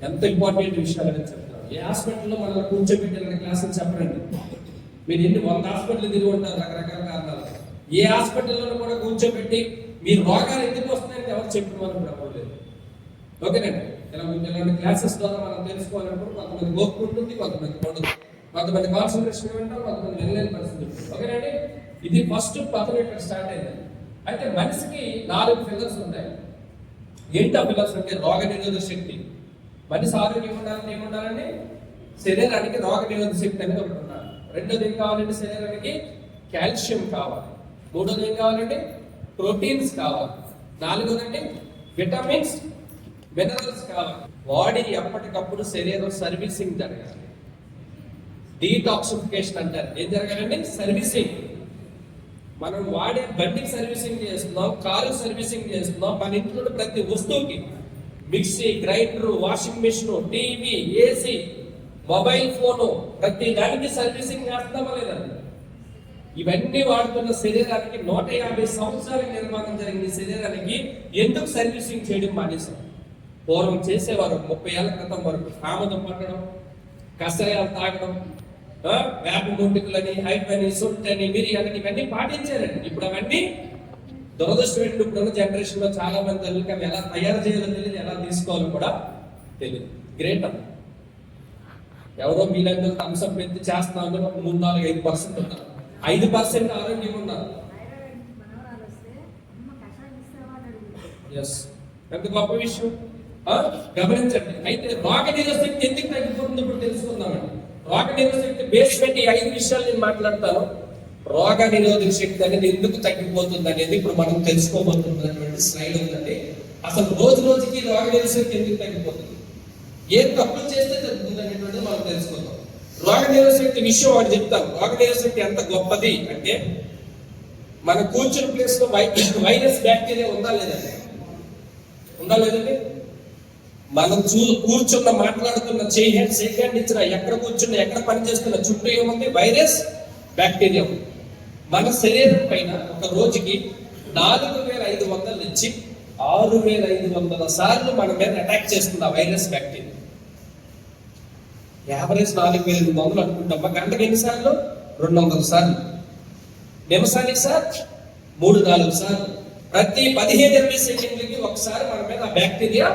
ఎంత ఇంపార్టెంట్ విషయాలు అనేది చెప్తారు. ఏ హాస్పిటల్లో మనల్ని కూర్చోబెట్టాలని క్లాసులు చెప్పరండి. మీరు ఎన్ని 100 హాస్పిటల్ తిరిగి ఉంటారు రకరకాల కారణాలు. ఏ హాస్పిటల్లో కూడా కూర్చోబెట్టి మీరు రోగాలు ఎందుకు వస్తున్నాయని ఎవరు చెప్పిన వాళ్ళు చెప్పలేదు. ఓకేనండి, ఇలాంటి క్లాసెస్ ద్వారా మనం తెలుసుకోవాలన్నప్పుడు కొంతమంది ఓపిక ఉంటుంది, కొంతమంది ఉండదు, కొంతమంది కాన్సన్ట్రేషన్ ఉంటారు, కొంతమంది వెళ్ళలేని పరిస్థితి ఉంటుంది. ఓకేనండి, ఇది ఫస్ట్ పథకం ఇక్కడ స్టార్ట్ అయింది. అయితే మనిషికి 4 పిల్లర్స్ ఉంటాయి. ఏంటి ఆ పిల్లర్స్ అంటే? రోగ నిరోధక శక్తి. మనిషి ఆరోగ్యం ఉండాలంటే ఏముండాలండి? శరీరానికి రోగ నిరోధక శక్తి అనేది ఒకటి ఉండాలి. రెండోది ఏం కావాలంటే శరీరానికి కాల్షియం కావాలి. మూడోది ఏం కావాలంటే ప్రోటీన్స్ కావాలి. నాలుగోదంటే విటమిన్స్, మినరల్స్ కావాలి. బాడీ ఎప్పటికప్పుడు శరీరం సర్వీసింగ్ జరగాలి. డీటాక్సిఫికేషన్ అంటారు. ఏం జరగాలండి? సర్వీసింగ్. మనం వాడే బండికి సర్వీసింగ్ చేస్తున్నాం, కారు సర్వీసింగ్ చేస్తున్నాం. మన ఇంట్లో ప్రతి వస్తువుకి mixie, grinder, washing machine, TV, AC, mobile phone, ప్రతి దానికి సర్వీసింగ్ చేస్తున్నామా లేదండి? ఇవన్నీ వాడుతున్న శరీరానికి 150 సంవత్సరాల నిర్మాణం జరిగిన శరీరానికి ఎందుకు సర్వీసింగ్ చేయడం మానేశాం? పూర్వం చేసేవారు 30 ఏళ్ల క్రితం వరకు ఆమదం పట్టడం, కషాయాలు తాగడం, వేప మొంటికలని, హైపని, సొంటని, మిరియాలని ఇవన్నీ పాటించారండి. ఇప్పుడు అవన్నీ దురదృష్టం. ఇప్పుడున్న జనరేషన్ లో చాలా మంది తల్లికి అవి ఎలా తయారు చేయాలో తెలియదు, ఎలా తీసుకోవాలో కూడా తెలియదు. గ్రేట్ అమ్మ, ఎవరో మీలందరూ థమ్స్అప్ ఎత్తి చేస్తా ఉన్నారు. 3, 4, 5% ఉన్నారు. 5% ఆరోగ్యం ఉన్నారు. ఎంత గొప్ప విషయం గమనించండి. అయితే రోగ నిరోధక శక్తి ఎందుకు తగ్గిపోతుంది ఇప్పుడు తెలుసుకుందామండి. రోగ నిరోధక శక్తి బేస్ పెట్టి 5 విషయాలు నేను మాట్లాడతాను. రోగ నిరోధక శక్తి అనేది ఎందుకు తగ్గిపోతుంది అనేది ఇప్పుడు మనం తెలుసుకోబోతున్నటువంటి స్లైడ్ ఉందండి. అసలు రోజు రోజుకి రోగ నిరోధక శక్తి ఎందుకు తగ్గిపోతుంది, ఏం తప్పులు చేస్తే తగ్గుతుంది అనేటువంటిది మనం తెలుసుకుందాం. రోగ నిరోధక శక్తి విషయం వాడు చెప్తాను. రోగ నిరోధక శక్తి ఎంత గొప్పది అంటే, మన కూర్చున్న ప్లేస్ లో వైరస్ బ్యాక్టీరియా ఉందా లేదండి? ఉందా లేదండి? మనం కూర్చున్న మాట్లాడుతున్న సెకండ్ ఇచ్చిన ఎక్కడ కూర్చున్న ఎక్కడ పని చేస్తున్న చుట్టూ ఏముంది? Virus bacteria. మన శరీరం పైన ఒక రోజుకి 4500 నుంచి 6500 సార్లు మన మీద అటాక్ చేస్తుంది ఆ వైరస్ బ్యాక్టీరియా. యావరేజ్ 4500 అనుకుంటాం. ఒక గంటకి ఎన్నిసార్లు? 200 సార్లు. నిమిషానికి సార్ 3-4 సార్లు. ప్రతి 15-20 సెకండ్లకి ఒకసారి మన మీద ఆ బ్యాక్టీరియా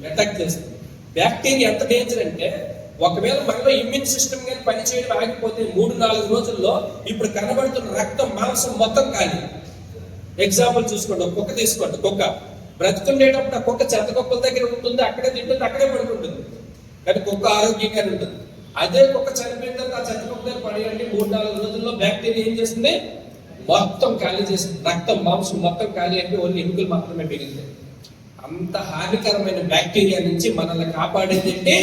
అటాక్ చేస్తుంది. బ్యాక్టీరియా ఎంత డేంజర్ అంటే, ఒకవేళ మనలో ఇమ్యూన్ సిస్టమ్ కానీ పనిచేయడం ఆగిపోతే 3-4 రోజుల్లో ఇప్పుడు కనబడుతున్న రక్తం మాంసం మొత్తం ఖాళీ. ఎగ్జాంపుల్ చూసుకోండి, ఒక కుక్క తీసుకోండి. కుక్క బ్రతుకుండేటప్పుడు ఆ కుక్క చెత్త కుక్కల దగ్గర ఉంటుంది, అక్కడే తింటుంది, అక్కడే పడుకుంటుంది, కానీ కుక్క ఆరోగ్యంగానే ఉంటుంది. అదే కుక్క చనిపోయిన తర్వాత ఆ చెత్త కుక్క దగ్గర పడేయండి, 3-4 రోజుల్లో బ్యాక్టీరియా ఏం చేస్తుంది? మొత్తం ఖాళీ చేస్తుంది. రక్తం మాంసం మొత్తం ఖాళీ అయిపోయి ఓన్లీ ఎముకలు మాత్రమే మిగులుతాయి. అంత హానికరమైన బ్యాక్టీరియా నుంచి మనల్ని కాపాడేది అంటే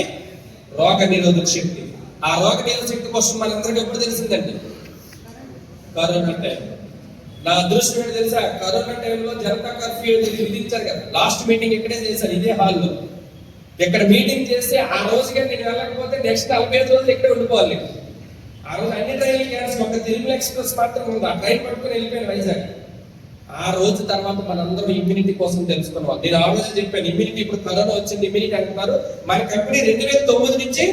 రోగ నిరోధక శక్తి. ఆ రోగ నిరోధక శక్తి కోసం మనందరికీ ఎప్పుడు తెలిసిందండి? Corona time. నా అదృష్టం ఏంటి తెలుసా? కరోనా టైంలో జనతా కర్ఫ్యూ విధించారు కదా. లాస్ట్ మీటింగ్ ఇక్కడే చేశారు, ఇదే హాల్లో. ఇక్కడ మీటింగ్ చేస్తే ఆ రోజుగా నేను వెళ్ళకపోతే నెక్స్ట్ 45 రోజులు ఇక్కడే ఉండిపోవాలి. ఆ రోజు అన్ని ట్రైన్లు క్యాన్సిల్, ఒక తిరుమల ఎక్స్ప్రెస్ మాత్రం ఉంది. ఆ ట్రైన్ పట్టుకుని వెళ్ళిపోయాను వైజాగ్. ఆ రోజు తర్వాత మనందరం ఇమ్యూనిటీ కోసం తెలుసుకున్నాం. నేను ఆ రోజు చెప్పాను, ఇమ్యూనిటీ ఇప్పుడు కరోనా వచ్చింది ఇమ్యూనిటీ అంటున్నారు. మన కంపెనీ 2009 నుంచి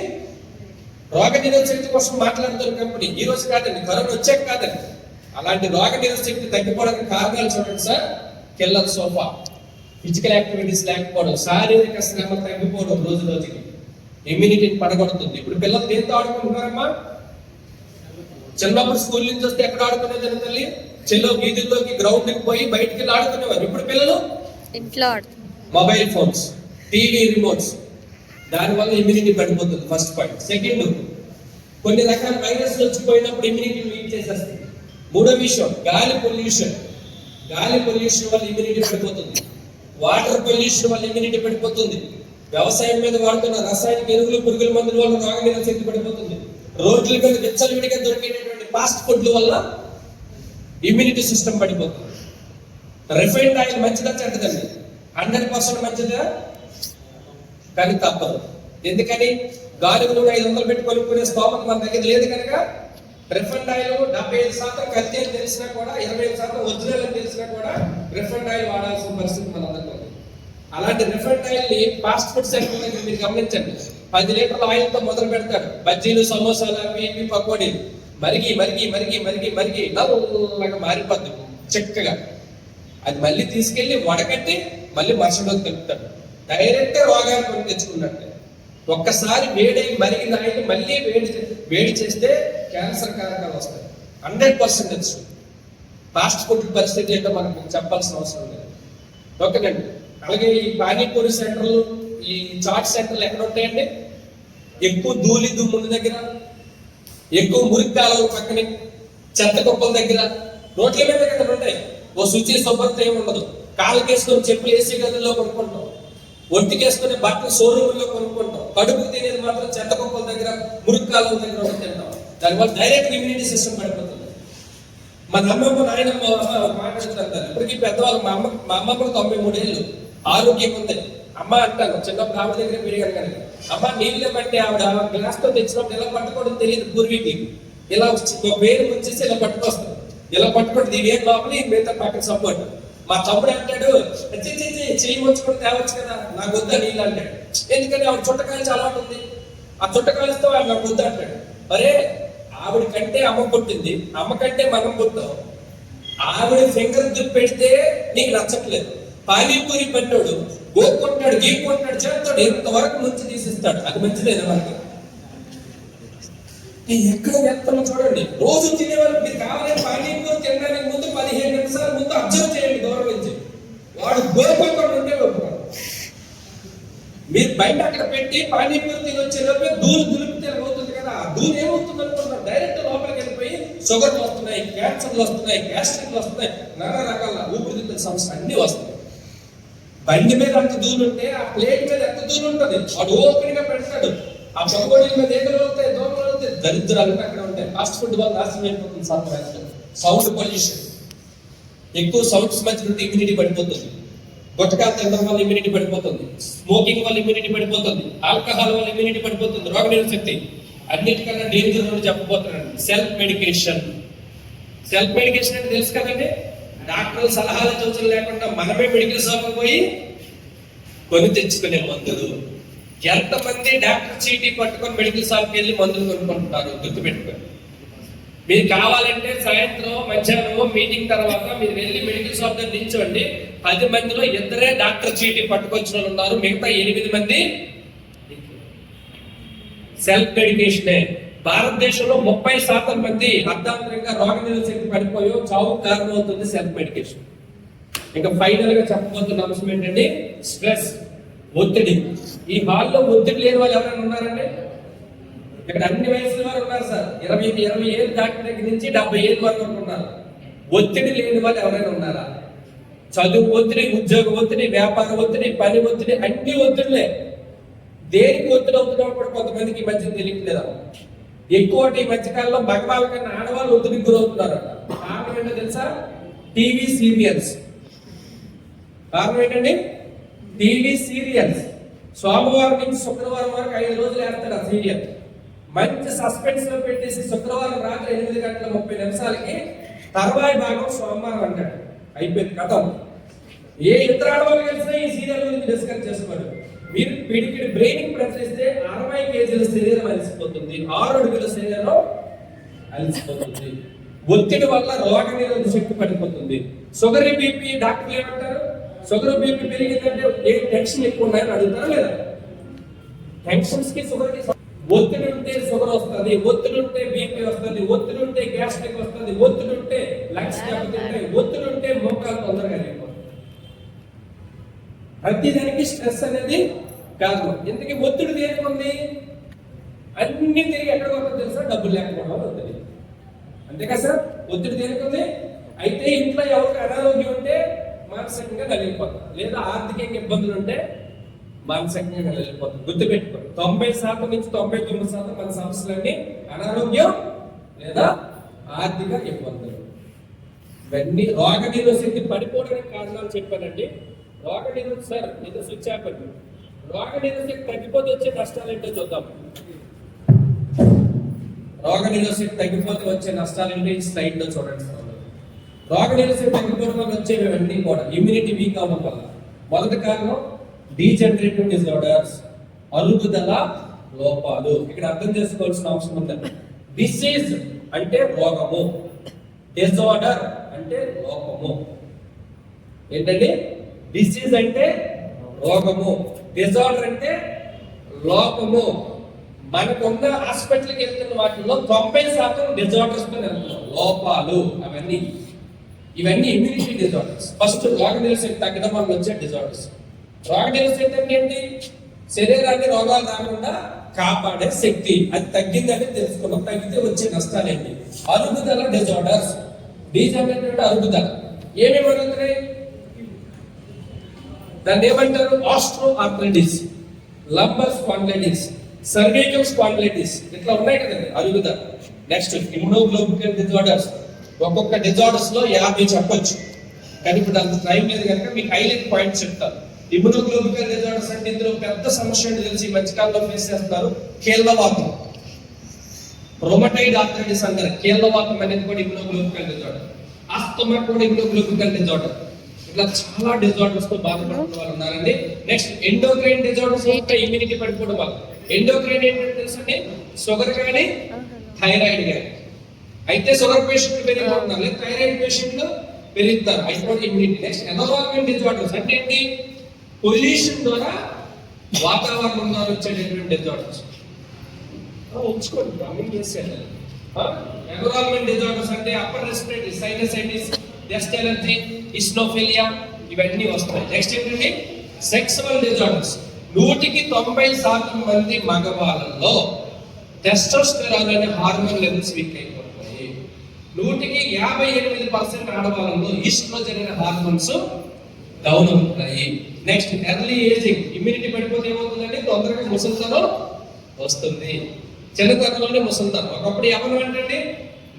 రోగ నిరోధక శక్తి కోసం మాట్లాడుతున్న కంపెనీ. ఈ రోజు కాదండి, కరోనా వచ్చాక కాదండి. అలాంటి రోగ నిరోధక శక్తి తగ్గిపోవడానికి కారణాలు చూడండి sir. Killer sofa, physical activities లేకపోవడం, శారీరక శ్రమ తగ్గిపోవడం రోజు రోజుకి ఇమ్యూనిటీని పడగొడుతుంది. ఇప్పుడు పిల్లలు దేంతో ఆడుకుంటున్నారమ్మా? చిన్నప్పుడు స్కూల్ నుంచి వస్తే ఎక్కడ ఆడుకునేదని తల్లి? చెల్లో వీధుల్లోకి గ్రౌండ్కి పోయి బయటికి వెళ్ళి ఆడుకునేవారు. ఇప్పుడు పిల్లలు ఇంట్లో మొబైల్ ఫోన్స్, టీవీ రిమోట్స్. దానివల్ల ఇమ్యూనిటీ పడిపోతుంది. First point. సెకండ్, కొన్ని రకాల వైరస్ వచ్చిపోయినప్పుడు ఇమ్యూనిటీ వీక్ చేసేస్తుంది. మూడో విషయం, గాలి పొల్యూషన్. గాలి పొల్యూషన్ వల్ల ఇమ్యూనిటీ పడిపోతుంది. వాటర్ పొల్యూషన్ వల్ల ఇమ్యూనిటీ పడిపోతుంది. వ్యవసాయం మీద వాడుతున్న రసాయనిక ఎరువులు, పురుగుల మందుల వల్ల రోగ నిరోధక శక్తి పడిపోతుంది. రోడ్ల మీద విచ్చలవిడిగా దొరికేటటువంటి ఫాస్ట్ ఫుడ్ల వల్ల ఇమ్యూనిటీ సిస్టమ్ పడిపోతుంది. రిఫైన్డ్ ఆయిల్ మంచిదా చెడ్డదండి? 100% మంచిదా, కానీ తప్పదు. ఎందుకని? గాలికి నూనె 500 పెట్టి కొనుక్కునే స్తోమత మన దగ్గర లేదు కనుక రిఫైన్డ్ ఆయిల్ 75% కల్తీ అని తెలిసినా కూడా, 25% ఒరిజినల్ అని తెలిసినా కూడా రిఫైన్డ్ ఆయిల్ వాడాల్సిన పరిస్థితి మనందరికీ ఉంది. అలాంటి రిఫైన్డ్ ఆయిల్ ని ఫాస్ట్ ఫుడ్ సెక్టర్ దగ్గర మీరు గమనించండి. 10 లీటర్ల ఆయిల్ తో మొదలు పెడతాడు. బజ్జీలు, సమోసాలు, అవి పకోడీలు మరిగి మరిగి మరిగి మరిగి మరిగి నల్లగా మారిపోద్ది చక్కగా. అది మళ్ళీ తీసుకెళ్లి వడకట్టి మళ్ళీ మరుసటి తెలుపుతాడు. డైరెక్ట్ రోగాలు కొని తెచ్చుకున్నట్టే. ఒక్కసారి వేడి మరిగిన ఆయిల్ మళ్ళీ వేడి చేస్తే క్యాన్సర్ కారకాలు వస్తాయి. 100% ఫాస్ట్ ఫుడ్ పరిస్థితి ఏంటో మనకు చెప్పాల్సిన అవసరం లేదు. ఓకేనండి. అలాగే ఈ పానీపూరి సెంటర్లు, ఈ చాట్ సెంటర్లు ఎక్కడ ఉంటాయండి? ఎక్కువ ధూళి దుమ్ముల దగ్గర, ఎక్కువ మురికి కాలువల పక్కనే, చెత్త కుప్పల దగ్గర, రోడ్ల మీద కదా ఉంటాయి. ఓ శుచి శుభ్రత ఏమి ఉండదు. కాళ్ళకేసుకొని చెప్పులు ఏసీ గదుల్లో కొనుక్కుంటాం, ఒంటికేసుకునే బట్టలు షోరూముల్లో కొనుక్కుంటాం. కడుపు తినేది మాత్రం చెత్త కుప్పల దగ్గర, మురికి కాలువల దగ్గర తింటాం. దానివల్ల డైరెక్ట్ ఇమ్యూనిటీ సిస్టమ్ పడిపోతుంది. మన అమ్మమ్మ నాయనమ్మ మాట్లాడుతుంటారు. ఇప్పటికీ పెద్దవాళ్ళు, మా అమ్మమ్మ 93 ఏళ్ళు, ఆరోగ్యం ఉంది. అమ్మ అంటాను, చిన్నప్పుడు ఆవిడ దగ్గర పెరిగాను కానీ, అమ్మ నీళ్ళ బట్టి ఆవిడ గ్లాస్ తో తెచ్చినప్పుడు ఇలా పట్టుకోవడం తెలియదు పూర్వీకి. ఇలా పేరు వచ్చేసి ఇలా పట్టుకొస్తాం, ఇలా పట్టుకుంటుంది. ఇవేం లోపలి మిగతా పక్కన సపోర్ట్. మా తమ్ముడు అంటాడు, చెయ్యి ముంచుకొని తేవచ్చు కదా, నాకు వద్దా నీళ్ళు అంటాడు. ఎందుకంటే ఆవిడ చుట్టకాయలు అలవాటు ఉంది. ఆ చుట్టకాయలతో ఆవిడ నాకు వద్దా అంటాడు. అరే, ఆవిడ కంటే అమ్మ పుట్టింది, అమ్మ కంటే మనం పుట్టాం. ఆవిడ ఫింగర్ దుప్పి పెడితే నీకు నచ్చట్లేదు. పానీపూరి పట్టాడు, గోక్కుంటాడు, గీక్కుంటాడు, చేస్తాడు, ఎంతవరకు నుంచి తీసిస్తాడు. అది మంచిదేనా మనకి? ఎక్కడ వెళ్తామో చూడండి. రోజు తినేవాళ్ళు మీరు కావాలని పానీపూరి తినడానికి ముందు 15 నిమిషాల ముందు అబ్జర్వ్ చేయండి దూరం నుంచి. వాడు గోక్కుంటాడు ఉంటే మీరు బయట అక్కడ పెట్టి పానీపూరి తిని వచ్చేలోపే దూరు దులిపితే అవుతుంది కదా. ఆ దూరు ఏమవుతుంది అనుకుంటున్నారు? డైరెక్ట్ లోపలికి వెళ్ళిపోయి షుగర్లు వస్తున్నాయి, క్యాన్సర్లు వస్తున్నాయి, గ్యాస్ట్రిక్లు వస్తున్నాయి, నానా రకాల ఊపిరితిత్తుల సమస్యలు అన్నీ వస్తాయి. బండి మీద అంత దూరం ఉంటే ఆ ప్లేట్ మీద ఎంత దూరం ఉంటుంది, వాడు ఓపెన్ గా పెడతాడు. ఆ పొగోడీల మీద ఏదలు అవుతాయి, దోమలు అవుతాయి, దరిద్రాలు అక్కడ ఉంటాయి. ఫాస్ట్ ఫుడ్ వల్ల నాశనం అయిపోతుంది. సౌండ్ పొల్యూషన్, ఎక్కువ సౌండ్స్ మధ్య నుండి ఇమ్యూనిటీ పడిపోతుంది. గుట్టకాలు తినడం వల్ల ఇమ్యూనిటీ పడిపోతుంది, స్మోకింగ్ వల్ల ఇమ్యూనిటీ పడిపోతుంది, ఆల్కహాల్ వల్ల ఇమ్యూనిటీ పడిపోతుంది, రోగనిరోధక శక్తి. అన్నిటికన్నా డేంజర్ అని చెప్పబోతున్నాను సెల్ఫ్ మెడికేషన్. సెల్ఫ్ మెడికేషన్ అంటే తెలుసు కదండి, డాక్టర్ల సలహాల సూచనలు లేకుండా మనమే మెడికల్ షాప్ పోయి కొని తెచ్చుకునే మందులు. ఎంతమంది డాక్టర్ చీటీ పట్టుకొని మెడికల్ షాప్కి వెళ్ళి మందులు కొనుక్కుంటున్నారు గుర్తుపెట్టుకొని. మీరు కావాలంటే సాయంత్రం మధ్యాహ్నం మీటింగ్ తర్వాత మీరు వెళ్ళి మెడికల్ షాప్ దగ్గర నిల్చోండి. 10 మందిలో 2 డాక్టర్ చీటీ పట్టుకొచ్చిన వాళ్ళు ఉన్నారు, మిగతా 8 మంది సెల్ఫ్ మెడికేషనే. భారతదేశంలో 30% మంది అర్ధాంతరంగా రోగనిరోధక శక్తి పడిపోయో చావు కారణం అవుతుంది సెల్ఫ్ మెడికేషన్. ఇంకా ఫైనల్ గా చెప్పబోతున్న అంశం ఏంటంటే స్ట్రెస్, ఒత్తిడి. ఈ హాల్లో ఒత్తిడి లేని వాళ్ళు ఎవరైనా ఉన్నారండి? ఇక్కడ అన్ని వయసుల వారు ఉన్నారు సార్. 20 ఏళ్ళు దాటిన దగ్గర నుంచి 70 ఏళ్ళ వరకు ఉన్నారు. ఒత్తిడి లేని వాళ్ళు ఎవరైనా ఉన్నారా? చదువు ఒత్తిడి, ఉద్యోగ ఒత్తిడి, వ్యాపార ఒత్తిడి, పని ఒత్తిడి, అన్ని ఒత్తిడిలే. దేనికి ఒత్తిడి అవుతున్నావు కూడా కొంతమందికి ఈ మధ్య తెలియట్లేదా? ఎక్కువ ఈ మధ్యకాలంలో మగవాళ్ళ కన్నా ఆడవాళ్ళు ఒత్తిడికి గురవుతున్నారు. కారణం ఏంటో తెలుసా? TV serials. కారణం ఏంటండి? TV serials. సోమవారం నుంచి శుక్రవారం వరకు 5 రోజులు వేస్తాడు ఆ సీరియల్. మంచి సస్పెన్స్ లో పెట్టేసి శుక్రవారం రాత్రి 8:30 తర్వాయి భాగం సోమవారం అంటాడు. అయిపోయింది, కథం. ఏ ఇద్దరు ఆడవాళ్ళు కలిసినా ఈ సీరియల్ గురించి డిస్కస్ చేసుకోండి. మీరు పిడికిడి బ్రెయిన్ ప్రశ్నిస్తే 60 కేజీల శరీరం అలసిపోతుంది, 6 అడుగుల శరీరం అలసిపోతుంది. ఒత్తిడి వల్ల రోగ నిరోధక శక్తి పడిపోతుంది. షుగర్ బీపీ డాక్టర్లు ఏమంటారు? షుగర్ బీపీ పెరిగిందంటే ఏ టెన్షన్ ఎక్కువ ఉన్నాయని అడుగుతారా లేదా? టెన్షన్స్ కి షుగర్ కి ఒత్తిడి ఉంటే షుగర్ వస్తుంది, ఒత్తిడి ఉంటే బీపీ వస్తుంది, ఒత్తిడి ఉంటే గ్యాస్ట్రిక్ వస్తుంది, ఒత్తిడి ఉంటే లంగ్స్ దెబ్బతింటాయి, ఒత్తిడి ఉంటే మోకాలు తొందరగా అయిపోతుంది. ప్రతిదానికి స్ట్రెస్ అనేది కారణం. ఎందుకు ఒత్తిడి దేనికి ఉంది? అన్ని తిరిగి ఎక్కడ పోతుందో తెలుసా? డబ్బులు లేకపోవడం ఒత్తిడి. అంతే కదా సార్? ఒత్తిడి దేనికి ఉంది? అయితే ఇంట్లో ఎవరికి అనారోగ్యం ఉంటే మానసికంగా నలిగిపోతారు, లేదా ఆర్థికంగా ఇబ్బందులు ఉంటే మానసికంగా నలిగిపోతారు. గుర్తుపెట్టుకోండి, 90% నుంచి 99% మన సమస్యలన్నీ అనారోగ్యం లేదా ఆర్థిక ఇబ్బందులు. ఇవన్నీ రోగ నిరోధక శక్తి పడిపోవడానికి కారణాలు చెప్పానండి. రోగ నిరోధక సార్ ఏదో స్విచ్ ఆపండి. రోగ నిరోధక శక్తి తగ్గిపోతే వచ్చే నష్టాలు ఏంటో చూద్దాం. రోగ నిరోధక శక్తి తగ్గిపోతే వచ్చే నష్టాలు ఏంటో ఈ స్లైడ్ లో చూడండి. రోగ నిరోధక శక్తి తగ్గిపోవడం వల్ల వచ్చేవన్నీ కూడా ఇమ్యూనిటీ వీక్ అవ్వడం వల్ల. మొదటి కారణం డీజనరేటివ్ డిజార్డర్స్, అరుగుదల లోపాలు. ఇక్కడ అర్థం చేసుకోవాల్సిన అవసరం ఉందండి. డిసీజ్ అంటే రోగము, డిజార్డర్ అంటే లోపము. ఏంటండి? డిసీజ్ అంటే రోగము, డిజార్డర్ అంటే లోపము. మనకున్న హాస్పిటల్కి వెళ్తున్న వాటిల్లో 90% డిజార్డర్స్ తో వెళ్తున్నాం, లోపాలు. ఇవన్నీ ఇమ్యూనిటీ డిజార్డర్స్. ఫస్ట్ రోగ నిరోధక శక్తి తగ్గడం వల్ల వచ్చే డిజార్డర్స్. రోగ నిరోధక శక్తి అంటే ఏంటి? శరీరాన్ని రోగాలు రాకుండా కాపాడే శక్తి. అది తగ్గిందని తెలుసుకున్నాం. తగ్గితే వచ్చే నష్టాలు ఏంటి? అరుగుదల డిజార్డర్స్. డీజనరేటెడ్ అరుగుదల. ఏమేమి అరుగుతున్నాయి? దాన్ని ఏమంటారు? Osteoarthritis, lumbar spondylitis, cervical spondylitis. ఇట్లా ఉన్నాయి కదండి అరుగుదల. Next immunological disorders. ఒక్కొక్క డిజార్డర్స్ లో 50 చెప్పొచ్చు, కానీ ఇప్పుడు అంత టైం లేదు కనుక మీకు హైలైట్ పాయింట్స్ చెప్తాను. ఇమ్యునోగ్లోబికల్ డిజార్డర్స్ అంటే ఇందులో పెద్ద సమస్య ఏంటి తెలిసి ఈ మధ్యకాలంలో ఫేస్ చేస్తున్నారు? కీళ్ళవాతం, రొమటైడ్ ఆర్థరైటిస్ అంటారు. కీళ్ళవాతం అనేది కూడా ఇమ్యునోగ్లోబికల్ డిజార్డర్. ఆస్తమా కూడా ఇమ్యునోగ్లోబికల్ డిజార్డర్. ఇట్లా చాలా డిజార్డర్స్ తో బాధపడుతున్న వాళ్ళు ఉన్నారండి. నెక్స్ట్ ఎండోక్రైన్ డిజార్డర్స్ వస్తే ఇమ్యూనిటీ పడిపోవడం వల్ల. ఎండోక్రైన్ ఏంటంటే తెలుసండి? షుగర్ కానీ థైరాయిడ్ కానీ. అయితే షుగర్ పేషెంట్లు పెరిగిపోతున్నారు, లేదా థైరాయిడ్ పేషెంట్లు పెరుగుతారు, అయిపోయి ఇమ్యూనిటీ. నెక్స్ట్ ఎన్విరాన్మెంట్ డిజార్డర్స్ అంటే ఏంటి? పొల్యూషన్ ద్వారా వాతావరణం ద్వారా వచ్చేటటువంటి డిజార్డర్స్. ఉంచుకోండి, రన్నింగ్ చేసేయాలి. ఎన్విరాన్మెంట్ డిజార్డర్స్ అంటే upper respiratory sinusitis, dust allergy, eosinophilia, ఇవన్నీ వస్తాయి. నెక్స్ట్ ఏంటంటే సెక్సువల్ డిజార్డర్స్. 100% మంది మగవాళ్ళలో టెస్టోస్టెరాన్ అనే హార్మోన్ లెవెల్స్ వీక్ అయిపోతాయి. 58% ఆడవాళ్ళలో ఈస్ట్రోజన్ అనే హార్మోన్స్ డౌన్ అవుతున్నాయి. నెక్స్ట్ ఎర్లీ ఏజింగ్, ఇమ్యూనిటీ పడిపోతే ఏమవుతుందంటే తొందరగా ముసలితనం వస్తుంది. చిన్నతనంలోనే ముసలితనం. ఒకప్పుడు ఎవరు ఏంటంటే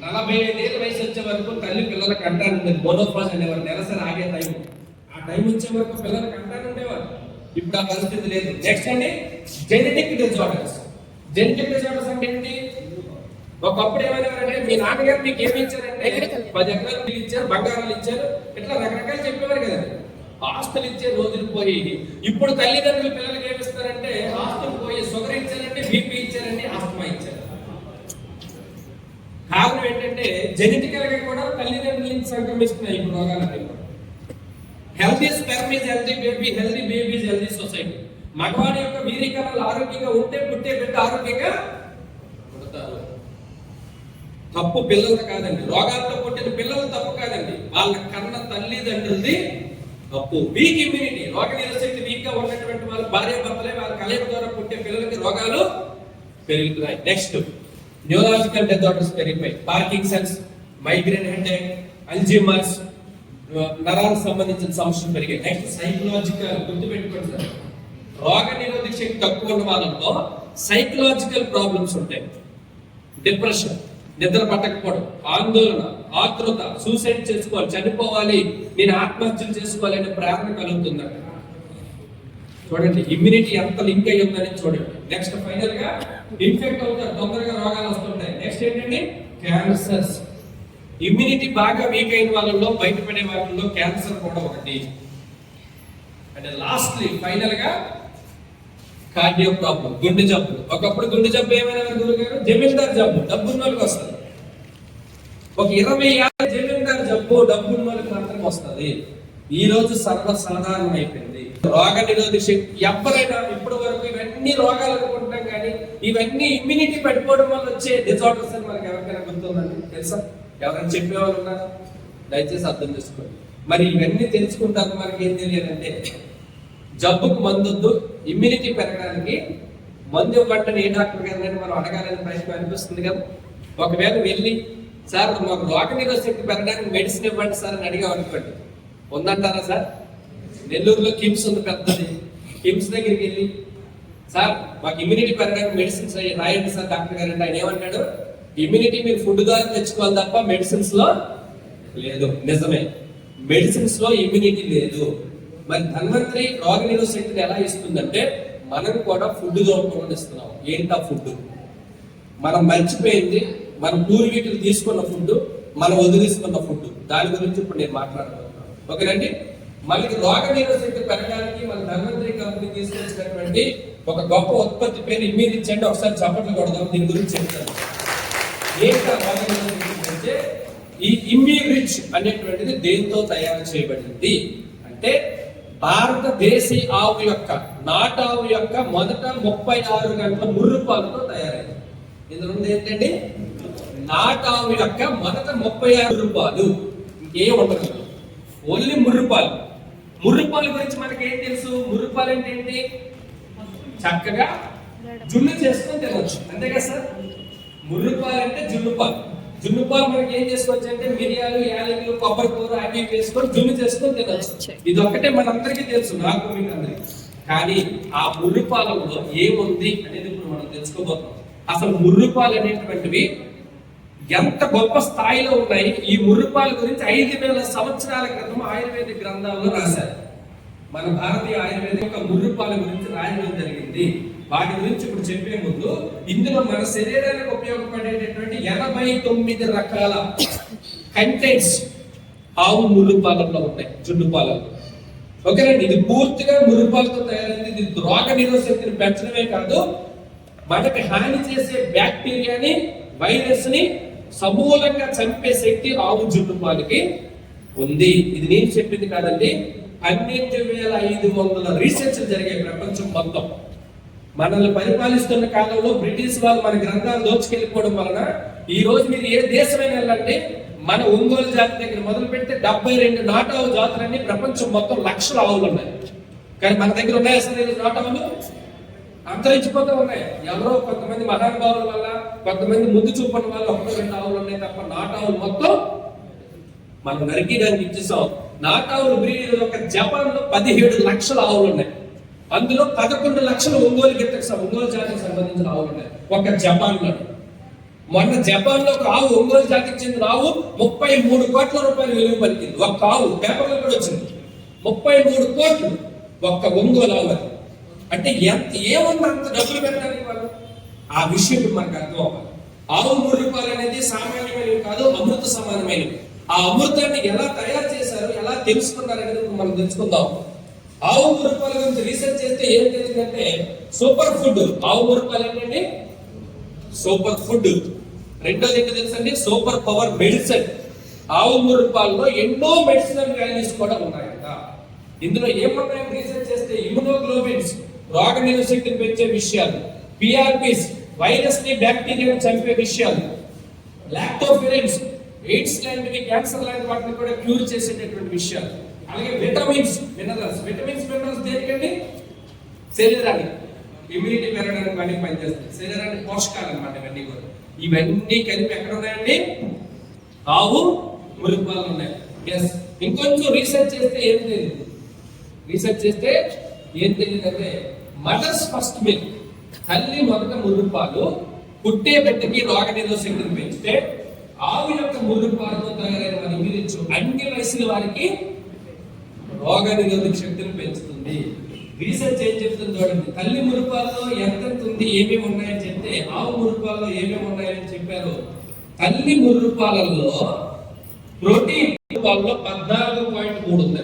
45 ఏళ్ళ వయసు వచ్చే వరకు తల్లి పిల్లలకు అంటాను ఉండేది, మోనోపాజ్ అనేవారు, నెలసరి ఆగే టైం. ఆ టైం వచ్చే వరకు పిల్లలకు అంటాను ఉండేవారు. ఇప్పుడు ఆ పరిస్థితి లేదు. నెక్స్ట్ అండి జెనెటిక్ డిజార్డర్స్. జెనెటిక్ డిజార్డర్స్ అంటే ఏంటి? ఒకప్పుడు ఏమైనా మీ నాన్నగారు మీకు ఏమి ఇచ్చారంటే 10 ఎకరాలు ఇచ్చారు, బంగారాలు ఇచ్చారు, ఇట్లా రకరకాలు చెప్పేవారు కదా. ఆస్తులు ఇచ్చే రోజులు పోయి ఇప్పుడు తల్లిదండ్రులు పిల్లలకి ఏమిస్తారంటే ఆస్తులు పోయి షుగర్ ఇచ్చారంటే, బీపీ ఇచ్చారంటే, ఆస్తమా ఇచ్చారు. కారణం ఏంటంటే జెనెటికల్ గా కూడా తల్లిదండ్రులకు సంక్రమిస్తున్నాయి ఇప్పుడు రోగాలన్నీ. Healthy sperm is healthy baby, healthy baby is healthy society. మగవాడి యొక్క వీరికణాలు ఆరోగ్యంగా ఉంటే పుట్టే బిడ్డ ఆరోగ్యంగా పుడతారు. తప్పు పిల్లలు కాదండి, రోగాలతో పుట్టిన పిల్లలు తప్పు కాదండి, వాళ్ళ కన్న తల్లిదండ్రులది తప్పు. వీక్ ఇమ్యూనిటీ, రోగ నిరోధశక్తి వీక్ గా ఉన్నటువంటి వాళ్ళ భార్య భర్తలే వాళ్ళ కలయిక ద్వారా పుట్టే పిల్లలకి రోగాలు పెరుగుతున్నాయి. నెక్స్ట్ న్యూరాలజికల్ డిజార్డర్స్ పెరిగిపోయి, పార్కిన్సన్స్, మైగ్రేన్ హెడేక్, అల్జీమర్స్, నరాలకు సంబంధించిన సమస్యలు పెరిగాయి. నెక్స్ట్ సైకలాజికల్, గుర్తుపెట్టుకోండి సార్, రోగ నిరోధక శక్తి తక్కువ ఉన్న వాళ్ళతో సైకలాజికల్ ప్రాబ్లమ్స్ ఉంటాయి. డిప్రెషన్, నిద్ర పట్టకపోవడం, ఆందోళన, ఆతృత, సూసైడ్ చేసుకోవాలి, చనిపోవాలి, నేను ఆత్మహత్యలు చేసుకోవాలి అనే ప్రేరణ కలుగుతుందండి. చూడండి ఇమ్యూనిటీ ఎంత లింక్ అయ్యి ఉందని చూడండి. నెక్స్ట్ ఫైనల్ గా ఇన్ఫెక్ట్ అవుతారు, తొందరగా రోగాలు వస్తుంటాయి. నెక్స్ట్ ఏంటంటే క్యాన్సర్స్. ఇమ్యూనిటీ బాగా వీక్ అయిన వాళ్ళలో, బయటపడే వాళ్ళలో క్యాన్సర్ కూడా ఒకటి. అంటే లాస్ట్లీ ఫైనల్ గా కార్డియో ప్రాబ్లం, గుండె జబ్బు. ఒకప్పుడు గుండె జబ్బు ఏమైనా గురుగారు జమీందార్ జబ్బు, డబ్బున్న వాళ్ళకి వస్తుంది. ఒక 20 ఏళ్ళ జమీందార్ జబ్బు డబ్బున్న వాళ్ళకి మాత్రం వస్తుంది. ఈ రోజు సర్వసాధారణం అయిపోయింది. రోగ నిరోధక శక్తి ఎవరైనా ఇప్పటి వరకు ఇవన్నీ రోగాలు అనుకుంటున్నాం కానీ ఇవన్నీ ఇమ్యూనిటీ పడిపోవడం వల్ల వచ్చే డిజార్డర్స్ అని మనకి ఎవరికైనా గుర్తుందండి? తెలుసా? ఎవరైనా చెప్పేవాళ్ళు ఉన్నారు? దయచేసి అర్థం చేసుకోండి. మరి ఇవన్నీ తెలుసుకుంటారు మనకి ఏం తెలియాలంటే జబ్బుకు మందొద్దు, ఇమ్యూనిటీ పెరగడానికి మందు ఇవ్వండి ఏ డాక్టర్ గారు మనం అడగాలని ప్రశ్న అనిపిస్తుంది కదా. ఒకవేళ వెళ్ళి సార్ మాకు రోగ నిరోధక శక్తి పెరగడానికి మెడిసిన్ ఇవ్వండి సార్ అని అడిగాం అనుకోండి, ఉందంటారా సార్? నెల్లూరులో కిమ్స్ ఉంది పెద్దది, కిమ్స్ దగ్గరికి వెళ్ళి సార్ మాకు ఇమ్యూనిటీ పెరగడానికి మెడిసిన్స్ రాయండి సార్ డాక్టర్ గారు అంటే ఆయన ఏమంటాడు? ఇమ్యూనిటీ మీరు ఫుడ్ ద్వారా తెచ్చుకోవాలి తప్ప మెడిసిన్స్ లో లేదు. నిజమే, మెడిసిన్స్ లో ఇమ్యూనిటీ లేదు. మరి ధన్వంతరి రోగ నిరోధక శక్తిని ఎలా ఇస్తుందంటే మనం కూడా ఫుడ్ ద్వారా ఇస్తున్నాం. ఏంటా ఫుడ్? మనం మర్చిపోయింది మన పూర్వీకులు తీసుకున్న ఫుడ్, మనం వదిలిస్తున్న ఫుడ్. దాని గురించి ఇప్పుడు నేను మాట్లాడుతున్నాను. ఓకేనండి. మనకి రోగ నిరోధక శక్తి పెరగడానికి మన ధన్వంతరి కంపెనీ తీసుకొచ్చినటువంటి ఒక గొప్ప ఉత్పత్తి పేరు ఇమ్యూనిటీ ఇచ్చండి. ఒకసారి చప్పట్లు కొడదాం, దీని గురించి చెప్తాను. ఏంటా రోగ నిరోధక శక్తి అంటే ఈ ఇమ్యూరిచ్ అనేటువంటిది దేంతో తయారు చేయబడింది అంటే భారతదేశీ ఆవు యొక్క, నాటావు యొక్క మొదట 36 గంటల ముర్రుపాలతో తయారైంది. ఇందులో ఏంటండి? నాటావు యొక్క మొదట 36 ముర్రుపాలు, ఇంకేం ఉండదు, ఓన్లీ ముర్రుపాలు. ముర్రుపాలు గురించి మనకి ఏం తెలుసు? ముర్రుపాలు అంటే ఏంటి? చక్కగా జున్ను చేసుకొని తినవచ్చు, అంతే కదా సార్? ముర్రుపాలు అంటే జున్నుపాలు. జున్నుపాలు మనకి ఏం చేసుకోవచ్చు అంటే మిరియాలు, యాలకులు, కొబ్బరి కూర అవి వేసుకొని జున్ను చేసుకొని తినవచ్చు. ఇది ఒక్కటే మనందరికీ తెలుసు, నాకు మీకు అందరికి. కానీ ఆ ముర్రుపాలలో ఏముంది అనేది ఇప్పుడు మనం తెలుసుకోబోతున్నాం. అసలు ముర్రుపాలు అనేటువంటివి ఎంత గొప్ప స్థాయిలో ఉన్నాయి. ఈ ముర్రుపాల గురించి 5000 సంవత్సరాల క్రితం ఆయుర్వేదిక్ గ్రంథాల్లో రాశారు. మన భారతీయ ఆయుర్వేదిక ముర్రుపాల గురించి రాయడం జరిగింది. వాటి గురించి ఇప్పుడు చెప్పే ముందు ఇందులో మన శరీరానికి ఉపయోగపడేటటువంటి 89 రకాల కంటెంట్స్ ఆవు ముర్రుపాలలో ఉంటాయి, జున్ను పాలలో. ఓకేనండి. ఇది పూర్తిగా ముర్రుపాలతో తయారైంది. ఇది రోగ నిరోధక శక్తిని పెంచడమే కాదు, మనకి హాని చేసే బ్యాక్టీరియాని, వైరస్ ని సమూలంగా చంపే శక్తి ఆవు జున్ను పాలకి ఉంది. ఇది నేను చెప్పింది కాదండి, 12,500 రీసెర్చ్ జరిగాయి ప్రపంచం మొత్తం. మనల్ని పరిపాలిస్తున్న కాలంలో బ్రిటిష్ వాళ్ళు మన గ్రంథాలు దోచుకెళ్ళిపోవడం వలన ఈ రోజు మీరు ఏ దేశమైనా వెళ్ళండి, మన ఒంగోలు జాతి దగ్గర మొదలు పెడితే 72 నాటావు జాతులన్నీ ప్రపంచం మొత్తం లక్షల ఆవులు ఉన్నాయి. కానీ మన దగ్గర ఉన్నాయి అసలు నాటావులు అంతరించిపోతూ ఉన్నాయి. ఎవరో కొంతమంది మహానుభావుల వల్ల, కొంతమంది ముందు చూపని వల్ల ఒకటో రెండు ఆవులు ఉన్నాయి తప్ప నాటావులు మొత్తం మనం నరికీయడానికి ఇచ్చేసాం. నాటావులు బ్రీడ్ ఒక జపాన్ లో 17 లక్షల ఆవులు ఉన్నాయి. అందులో 11 లక్షల ఒంగోలు జాతికి సంబంధించిన ఆవులు ఉన్నాయి ఒక జపాన్ లో. మొన్న జపాన్ లో ఒక ఆవు, ఒంగోలు జాతికి చెందిన ఆవు 33 కోట్ల రూపాయలు విలువ పలికింది. ఒక్క ఆవు పేపర్లో కూడా వచ్చింది. 33 కోట్లు ఒక్క ఒంగోలు ఆవు. అంటే ఏముంది అంత డబ్బులు పెట్టడానికి వాళ్ళు? ఆ విషయం ఇప్పుడు మనకు అర్థం అవ్వాలి. ఆవు 3 రూపాయలు అనేది సామాన్యమైనవి కాదు, అమృత సమానమైనవి. ఆ అమృతాన్ని ఎలా తయారు చేశారు, ఎలా తెలుసుకున్నారు అనేది మనం తెలుసుకుందాం. ఆవు 3 రూపాయల గురించి రీసెర్చ్ చేస్తే ఏం తెలియదంటే సూపర్ ఫుడ్. ఆవు 3 రూపాయలు ఏంటండి? Super food. రెండోది ఏంటో తెలుసండి? Super power medicine. ఆవు 3 రూపాయల్లో ఎన్నో మెడిసినల్ వాల్యూస్ కూడా ఉన్నాయంట. ఇందులో ఏమున్నాయని రీసెర్చ్ చేస్తే ఇమ్యునోగ్లోబిన్స్, రోగ నిరోధక శక్తిని పెంచే విషయాలు, పిఆర్పిస్, వైరస్ ని బ్యాక్టీరియాను చంపే విషయాలు, లాక్టోఫెరిన్స్, ఎయిడ్స్ లాంటివి, క్యాన్సర్ లాంటి వాటిని కూడా క్యూర్ చేసేటటువంటి విషయాలు, అలాగే విటమిన్స్, మినరల్స్. విటమిన్స్, మినరల్స్ దేనికండి? శరీరానికి ఇమ్యూనిటీ పెరగడానికి వాటికి పనిచేస్తాయి. శరీరానికి పోషకాలు అన్నమాట ఇవన్నీ కూడా. ఇవన్నీ కలిపి ఎక్కడ ఉన్నాయండి? ఆవు 3 రూపాయలు ఉన్నాయి. ఎస్. ఇంకొంచెం రీసెర్చ్ చేస్తే ఏం తెలియదు. అంటే మదర్స్ ఫస్ట్ మిల్క్, తల్లి మొదట 3 రూపాయలు పుట్టే బిడ్డకి రోగ నిరోధక శక్తిని పెంచితే, ఆవు యొక్క 3 రూపాయలతో తయారైన మన ఇమ్యూనిటీ అన్ని వయసుల వారికి రోగ నిరోధక శక్తిని పెంచుతుంది. రీసెర్చ్ ఏం చెప్తుంది చూడండి. తల్లి 3 రూపాయల్లో ఎంత ఉంది, ఏమేమి ఉన్నాయని చెప్తే, ఆవు 3 రూపాయల్లో ఏమేమి ఉన్నాయని చెప్పారు. తల్లి 3 రూపాయలలో ప్రోటీన్ 14.3 ఉంది.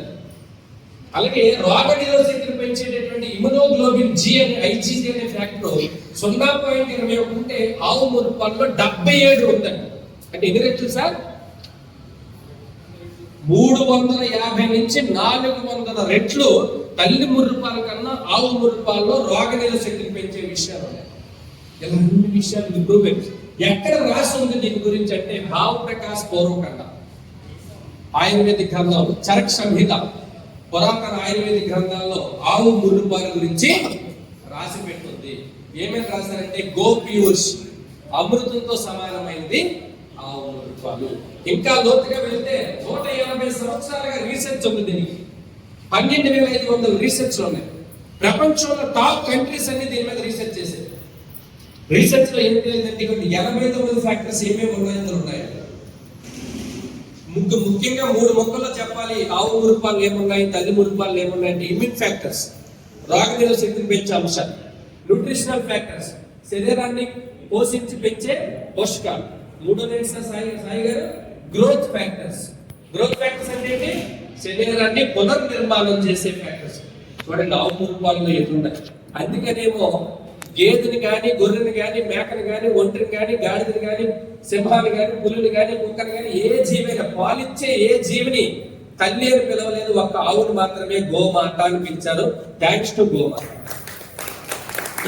అలాగే రోగ నిరోధక శక్తిని పెంచేటటువంటి ఇమ్యునోగ్లోబిన్ జి అనే ఐజీజీ అనే ఫ్యాక్టర్ 0.21 ఉంటే ఆవు 3 రూపాయల్లో 77 ఉందండి. అంటే ఎన్ని రెట్లు సార్? 350 నుంచి 400 రెట్లు తల్లి 3 రూపాయల కన్నా ఆవు 3 రూపాయల్లో రోగ నిరోధక శక్తిని పెంచే విషయాలు ఉన్నాయి. ఇలా అన్ని విషయాలు ఇంప్రూవ్మెంట్ ఎక్కడ రాసి ఉంది దీని గురించి అంటే భావ ప్రకాశ్ పూర్వకండ ఆయుర్వేదిక్ గ్రంథం, చరక్ సంహిత, పురాతన ఆయుర్వేదిక్ గ్రంథాల్లో ఆవు 3 రూపాయల గురించి రాసి పెట్టుంది. ఏమేమి రాశారంటే గోపీయూష్, అమృతంతో సమానమైనది ఆవు 3 రూపాయలు. ఇంకా లోతుగా వెళ్తే 180 సంవత్సరాలుగా రీసెర్చ్ ఉంది దీనికి. 12,500 రీసెర్చ్లు ఉన్నాయి. ప్రపంచంలో టాప్ కంట్రీస్ అన్ని దీని మీద రీసెర్చ్ చేశారు. రీసెర్చ్ లో ఏం తెలియదంటే 89 ఫ్యాక్టర్స్ ఏమేమి ఉన్నాయో ఉన్నాయి. ముఖ్యంగా 3 మొక్కల్లో చెప్పాలి. ఆవు 3 రూపాయలు ఏమున్నాయి, తల్లి 3 రూపాయలు ఏమున్నాయి అంటే ఇమ్యూన్ ఫ్యాక్టర్స్, రోగ నిరోధక శక్తిని పెంచే అంశాలు, న్యూట్రిషనల్ ఫ్యాక్టర్స్, శరీరాన్ని పోషించి పెంచే పోషకాలు, మూడోది సాయి గారు గ్రోత్ ఫ్యాక్టర్స్. గ్రోత్ ఫ్యాక్టర్స్ అంటే ఏంటి? శరీరాన్ని పునర్నిర్మాణం చేసే ఫ్యాక్టర్స్. చూడండి ఆవు 3 రూపాయల్లో ఎట్లున్నాయి. అందుకనేమో గేదెని కానీ, గొర్రెని కానీ, మేకని కానీ, ఒంటిని కానీ, గాడిదని కానీ, సింహాన్ని కానీ, పులిని కానీ, కుక్కని కానీ, ఏ జీవైనా పాలిచ్చే ఏ జీవిని తల్లి అని పిలవలేదు. ఒక్క ఆవును మాత్రమే గోమాత అని పిలిచారు. థ్యాంక్స్ టు గోమాత.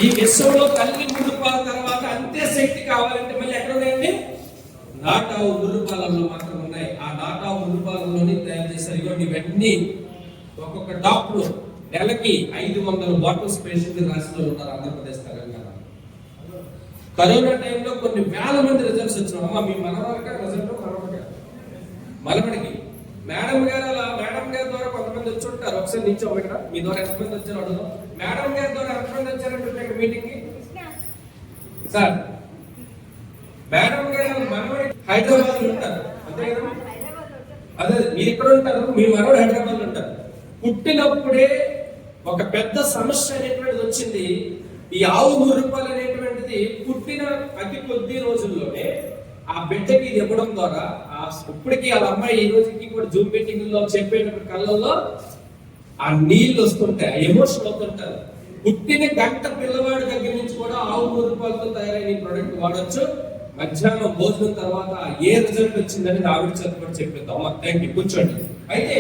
ఈ విశ్వంలో తల్లి 3 రూపాయల తర్వాత అంతే శక్తి కావాలంటే మళ్ళీ ఎక్కడ ఉన్నాయండి? నాటావు 3 రూపాయలలో మాత్రం ఉన్నాయి. ఆ నాటావు 3 రూపాయలలోనే తయారు చేశారు. ఇవ్వండి, ఇవన్నీ ఒక్కొక్క డాక్టర్ నెలకి 500 బాటిల్స్ పేషెంట్ రాసిన ఉన్నారు ఆంధ్రప్రదేశ్, తెలంగాణ. కరోనా టైంలో కొన్ని వేల మంది రిజల్ట్స్ వచ్చినాం. అమ్మ మీ మనవడికి రిజల్ట్ మనవడికి మేడం గారి ద్వారా కొంతమంది వచ్చి ఉంటారు. ఒకసారి నుంచి ఇక్కడ మీ ద్వారా ఎంతమంది వచ్చారు అడుగుదాం. మేడం గారి ద్వారా ఎంతమంది వచ్చారంటే ఇక్కడ మీటింగ్ కి సార్? మేడం గారు మనవడి హైదరాబాద్ ఉంటారు, అంతే కదా? అదే మీరు ఇక్కడ ఉంటారు, మీ మనవడు హైదరాబాద్ ఉంటారు. పుట్టినప్పుడే ఒక పెద్ద సమస్య అనేటువంటిది వచ్చింది. ఈ ఆవు 3 రూపాయలు అనేటువంటిది పుట్టిన అతి కొద్ది రోజుల్లోనే ఆ బిడ్డకి ఇవ్వడం ద్వారా ఇప్పటికీ వాళ్ళ అమ్మాయి ఈ రోజుకి కూడా జూమ్ మీటింగ్ లో చెప్పేటప్పుడు కళ్ళల్లో ఆ నీళ్లు వస్తుంటాయి, ఎమోషన్ అవుతుంటారు. పుట్టిన గంట పిల్లవాడి దగ్గర నుంచి కూడా ఆవు 3 రూపాయలతో తయారైన ప్రోడక్ట్ వాడచ్చు. మధ్యాహ్నం భోజనం తర్వాత ఏ రిజల్ట్ వచ్చిందని ఆవిడ చదువు చెప్పేద్దాం. థ్యాంక్ యూ, కూర్చోండి. అయితే